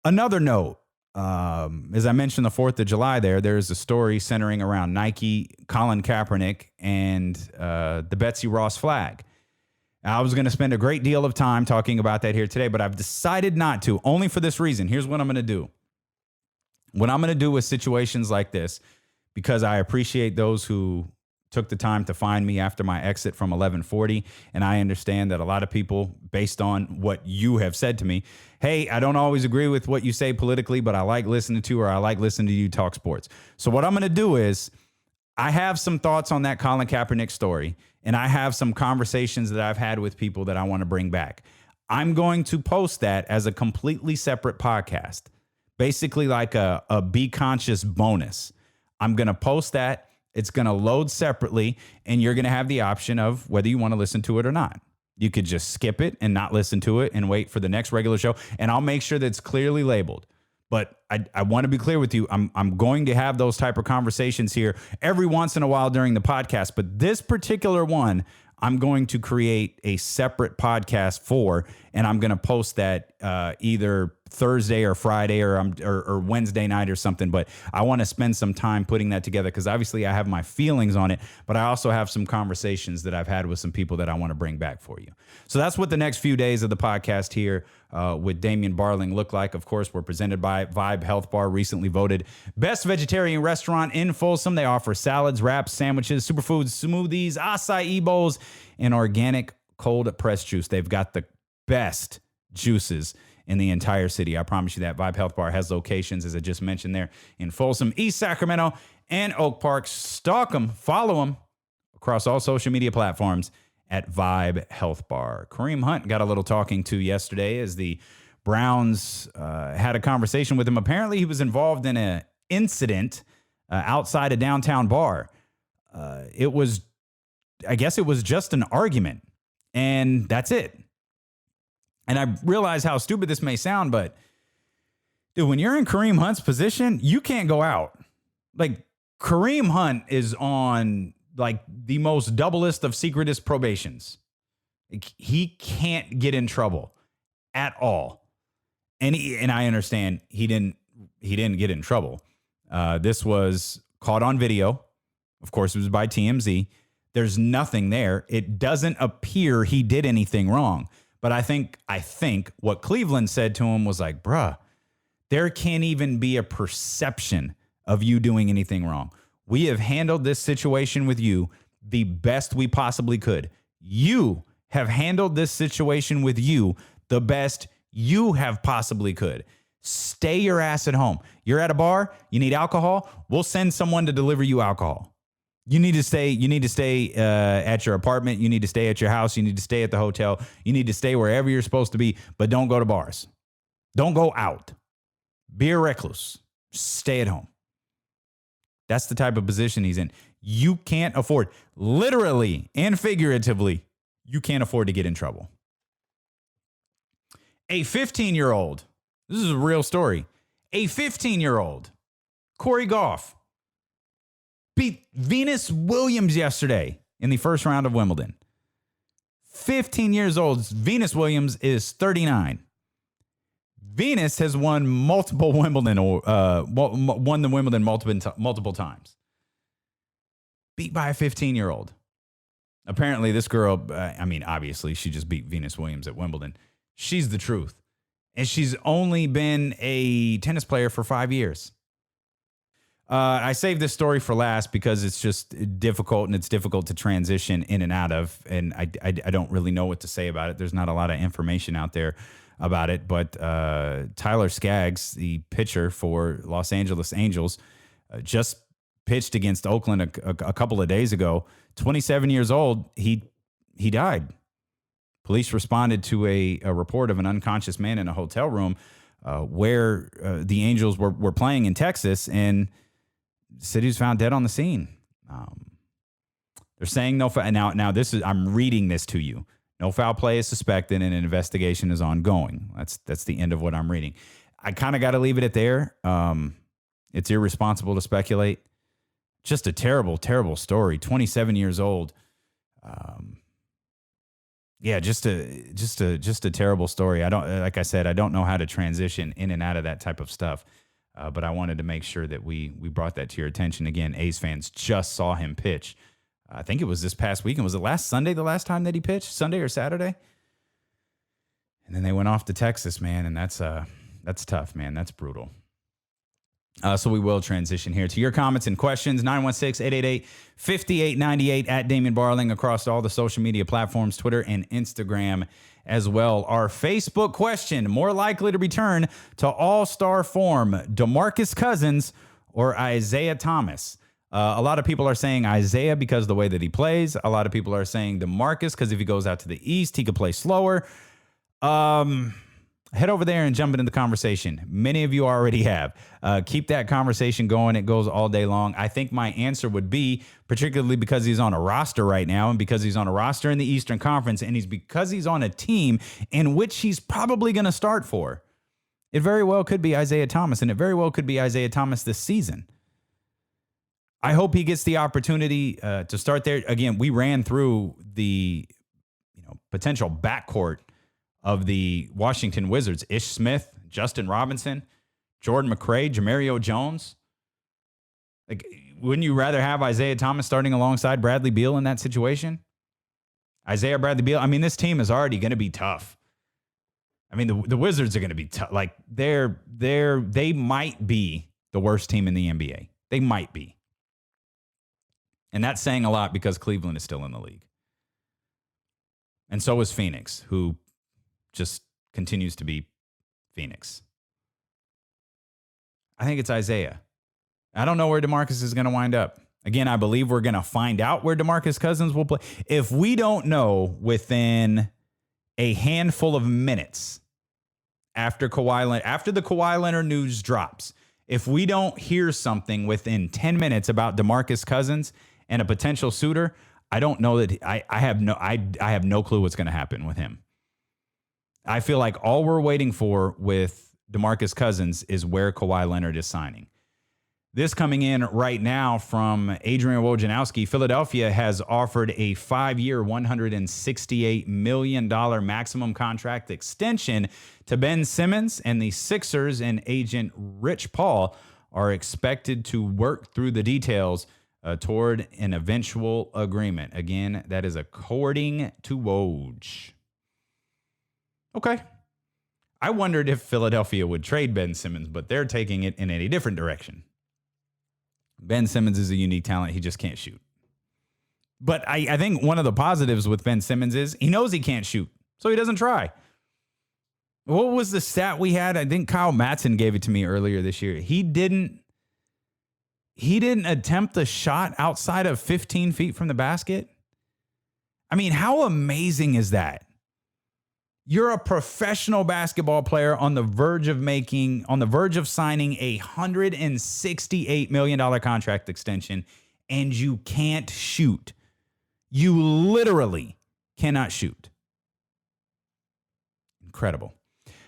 Another note, as I mentioned, the 4th of July there's a story centering around Nike, Colin Kaepernick, and the Betsy Ross flag. I was going to spend a great deal of time talking about that here today, but I've decided not to, only for this reason. Here's what I'm going to do. What I'm going to do with situations like this, because I appreciate those who took the time to find me after my exit from 1140, and I understand that a lot of people, based on what you have said to me, hey, I don't always agree with what you say politically, but I like listening to you talk sports. So what I'm going to do is I have some thoughts on that Colin Kaepernick story, and I have some conversations that I've had with people that I want to bring back. I'm going to post that as a completely separate podcast, basically like a Be Conscious bonus. I'm going to post that. It's going to load separately, and you're going to have the option of whether you want to listen to it or not. You could just skip it and not listen to it and wait for the next regular show, and I'll make sure that it's clearly labeled. But I want to be clear with you. I'm going to have those type of conversations here every once in a while during the podcast. But this particular one, I'm going to create a separate podcast for, and I'm going to post that either Thursday or Friday or Wednesday night or something. But I want to spend some time putting that together because obviously I have my feelings on it, but I also have some conversations that I've had with some people that I want to bring back for you. So that's what the next few days of the podcast here with Damian Barling look like. Of course, we're presented by Vibe Health Bar, recently voted best vegetarian restaurant in Folsom. They offer salads, wraps, sandwiches, superfoods, smoothies, acai bowls, and organic cold pressed juice. They've got the best juices in the entire city. I promise you that. Vibe Health Bar has locations, as I just mentioned, there in Folsom, East Sacramento, and Oak Park. Stalk them, follow them across all social media platforms at Vibe Health Bar. Kareem Hunt got a little talking to yesterday as the Browns had a conversation with him. Apparently, he was involved in an incident outside a downtown bar. I guess it was just an argument, and that's it. And I realize how stupid this may sound, but dude, when you're in Kareem Hunt's position, you can't go out. Like, Kareem Hunt is on like the most doublest of secretest probations. He can't get in trouble at all. And I understand he didn't get in trouble. This was caught on video. Of course, it was by TMZ. There's nothing there. It doesn't appear he did anything wrong. But I think what Cleveland said to him was like, bruh, there can't even be a perception of you doing anything wrong. We have handled this situation with you the best we possibly could. You have handled this situation with you the best you have possibly could. Stay your ass at home. You're at a bar, you need alcohol, we'll send someone to deliver you alcohol. You need to stay. You need to stay at your apartment. You need to stay at your house. You need to stay at the hotel. You need to stay wherever you're supposed to be, but don't go to bars. Don't go out. Be a recluse. Stay at home. That's the type of position he's in. You can't afford, literally and figuratively, you can't afford to get in trouble. A 15-year-old, this is a real story. A 15-year-old, Corey Goff, beat Venus Williams yesterday in the first round of Wimbledon. 15 years old. Venus Williams is 39. Venus has won multiple Wimbledon, won the Wimbledon multiple times. Beat by a 15-year-old. Apparently, this girl, obviously, she just beat Venus Williams at Wimbledon. She's the truth. And she's only been a tennis player for 5 years. I saved this story for last because it's just difficult, and it's difficult to transition in and out of. And I don't really know what to say about it. There's not a lot of information out there about it. But Tyler Skaggs, the pitcher for Los Angeles Angels, just pitched against Oakland a couple of days ago. 27 years old, he died. Police responded to a report of an unconscious man in a hotel room where the Angels were playing in Texas, and the city was found dead on the scene. They're saying no foul. Now this is, I'm reading this to you. No foul play is suspected, and an investigation is ongoing. That's the end of what I'm reading. I kind of got to leave it at there. It's irresponsible to speculate. Just a terrible, terrible story. 27 years old. Just a terrible story. Like I said, I don't know how to transition in and out of that type of stuff. But I wanted to make sure that we brought that to your attention. Again, A's fans just saw him pitch. I think it was this past weekend. Was it last Sunday, the last time that he pitched? Sunday or Saturday? And then they went off to Texas, man, and that's tough, man. That's brutal. So we will transition here to your comments and questions. 916-888-5898 at Damian Barling across all the social media platforms, Twitter and Instagram as well. Our Facebook question: more likely to return to all-star form, DeMarcus Cousins or Isaiah Thomas? A lot of people are saying Isaiah because of the way that he plays. A lot of people are saying DeMarcus because if he goes out to the East, he could play slower. Head over there and jump into the conversation. Many of you already have. Keep that conversation going. It goes all day long. I think my answer would be, particularly because he's on a roster right now, and because he's on a roster in the Eastern Conference, and because he's on a team in which he's probably going to start for. It very well could be Isaiah Thomas, and it very well could be Isaiah Thomas this season. I hope he gets the opportunity to start there. Again, we ran through the potential backcourt of the Washington Wizards: Ish Smith, Justin Robinson, Jordan McRae, Jamario Jones. Like, wouldn't you rather have Isaiah Thomas starting alongside Bradley Beal in that situation? Isaiah Bradley Beal. This team is already going to be tough. The Wizards are going to be tough. Like, they might be the worst team in the NBA. They might be. And that's saying a lot because Cleveland is still in the league. And so is Phoenix, who just continues to be Phoenix. I think it's Isaiah. I don't know where DeMarcus is going to wind up. Again, I believe we're going to find out where DeMarcus Cousins will play. If we don't know within a handful of minutes after the Kawhi Leonard news drops, if we don't hear something within 10 minutes about DeMarcus Cousins and a potential suitor, I don't know that I have no clue what's going to happen with him. I feel like all we're waiting for with DeMarcus Cousins is where Kawhi Leonard is signing. This coming in right now from Adrian Wojnarowski: Philadelphia has offered a 5-year, $168 million maximum contract extension to Ben Simmons, and the Sixers and agent Rich Paul are expected to work through the details toward an eventual agreement. Again, that is according to Woj. Okay. I wondered if Philadelphia would trade Ben Simmons, but they're taking it in a different direction. Ben Simmons is a unique talent. He just can't shoot. But I think one of the positives with Ben Simmons is he knows he can't shoot, so he doesn't try. What was the stat we had? I think Kyle Matson gave it to me earlier this year. He didn't he didn't attempt a shot outside of 15 feet from the basket. I mean, how amazing is that? You're a professional basketball player on the verge of signing a $168 million contract extension, and you can't shoot. You literally cannot shoot. Incredible.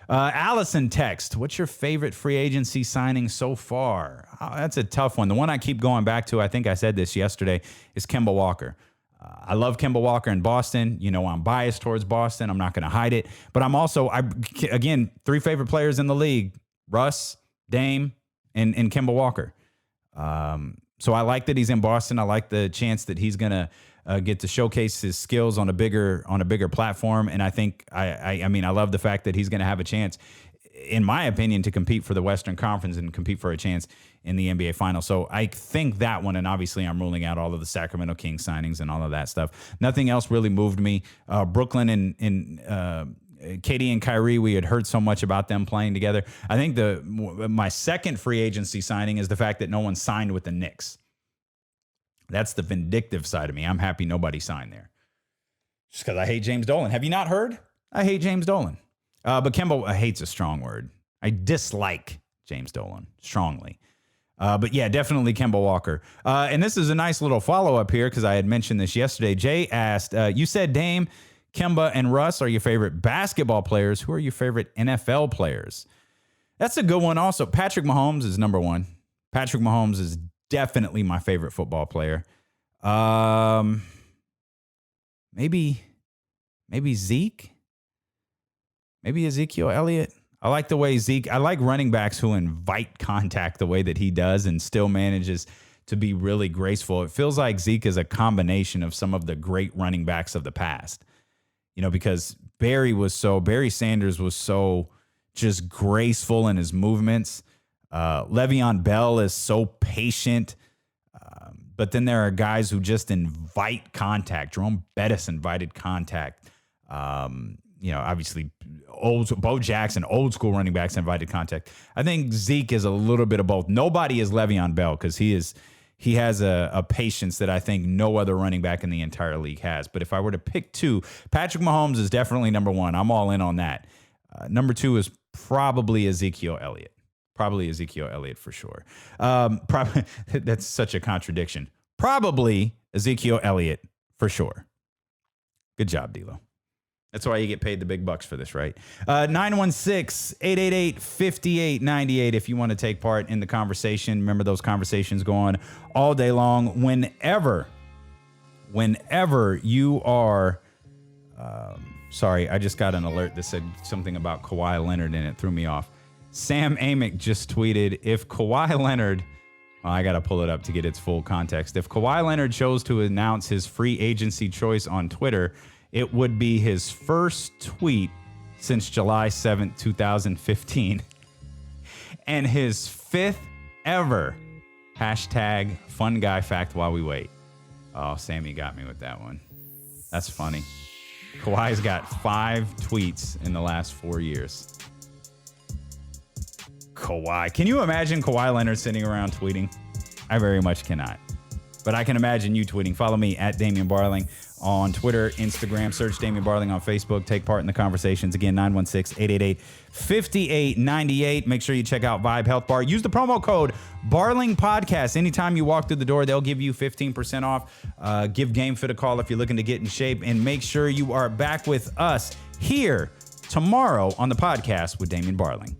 Allison text, what's your favorite free agency signing so far? Oh, that's a tough one. The one I keep going back to, I think I said this yesterday, is Kemba Walker. I love Kemba Walker in Boston. You know, I'm biased towards Boston. I'm not going to hide it. But I'm also, again, 3 favorite players in the league, Russ, Dame, and Kemba Walker. So I like that he's in Boston. I like the chance that he's going to get to showcase his skills on a bigger platform. And I think, I mean, I love the fact that he's going to have a chance, in my opinion, to compete for the Western Conference and compete for a chance in the NBA Finals. So I think that one, and obviously I'm ruling out all of the Sacramento Kings signings and all of that stuff. Nothing else really moved me. Brooklyn and Katie and Kyrie, we had heard so much about them playing together. I think my second free agency signing is the fact that no one signed with the Knicks. That's the vindictive side of me. I'm happy nobody signed there. Just because I hate James Dolan. Have you not heard? I hate James Dolan. But Kemba, hate's a strong word. I dislike James Dolan strongly. But yeah, definitely Kemba Walker. And this is a nice little follow-up here because I had mentioned this yesterday. Jay asked, you said Dame, Kemba, and Russ are your favorite basketball players. Who are your favorite NFL players? That's a good one also. Patrick Mahomes is number one. Patrick Mahomes is definitely my favorite football player. Maybe Zeke. Maybe Ezekiel Elliott. I like the way I like running backs who invite contact the way that he does and still manages to be really graceful. It feels like Zeke is a combination of some of the great running backs of the past. You know, because Barry Sanders was so just graceful in his movements. Le'Veon Bell is so patient. But then there are guys who just invite contact. Jerome Bettis invited contact. You know, obviously, Bo Jackson, old school running backs invited contact. I think Zeke is a little bit of both. Nobody is Le'Veon Bell because he has a patience that I think no other running back in the entire league has. But if I were to pick 2, Patrick Mahomes is definitely number 1. I'm all in on that. Number 2 is probably Ezekiel Elliott. Probably Ezekiel Elliott for sure. Probably that's such a contradiction. Probably Ezekiel Elliott for sure. Good job, D'Lo. That's why you get paid the big bucks for this, right? 916-888-5898 if you want to take part in the conversation. Remember, those conversations go on all day long. Whenever you are... sorry, I just got an alert that said something about Kawhi Leonard and it threw me off. Sam Amick just tweeted, if Kawhi Leonard... Well, I got to pull it up to get its full context. If Kawhi Leonard chose to announce his free agency choice on Twitter, it would be his first tweet since July 7th, 2015. And his 5th ever hashtag fun guy fact while we wait. Oh, Sammy got me with that one. That's funny. Kawhi's got 5 tweets in the last 4 years. Kawhi. Can you imagine Kawhi Leonard sitting around tweeting? I very much cannot. But I can imagine you tweeting. Follow me at Damian Barling on Twitter, Instagram. Search Damian Barling on Facebook. Take part in the conversations. Again, 916-888-5898. Make sure you check out Vibe Health Bar. Use the promo code Barling Podcast. Anytime you walk through the door, they'll give you 15% off. Give GameFit a call if you're looking to get in shape. And make sure you are back with us here tomorrow on the podcast with Damian Barling.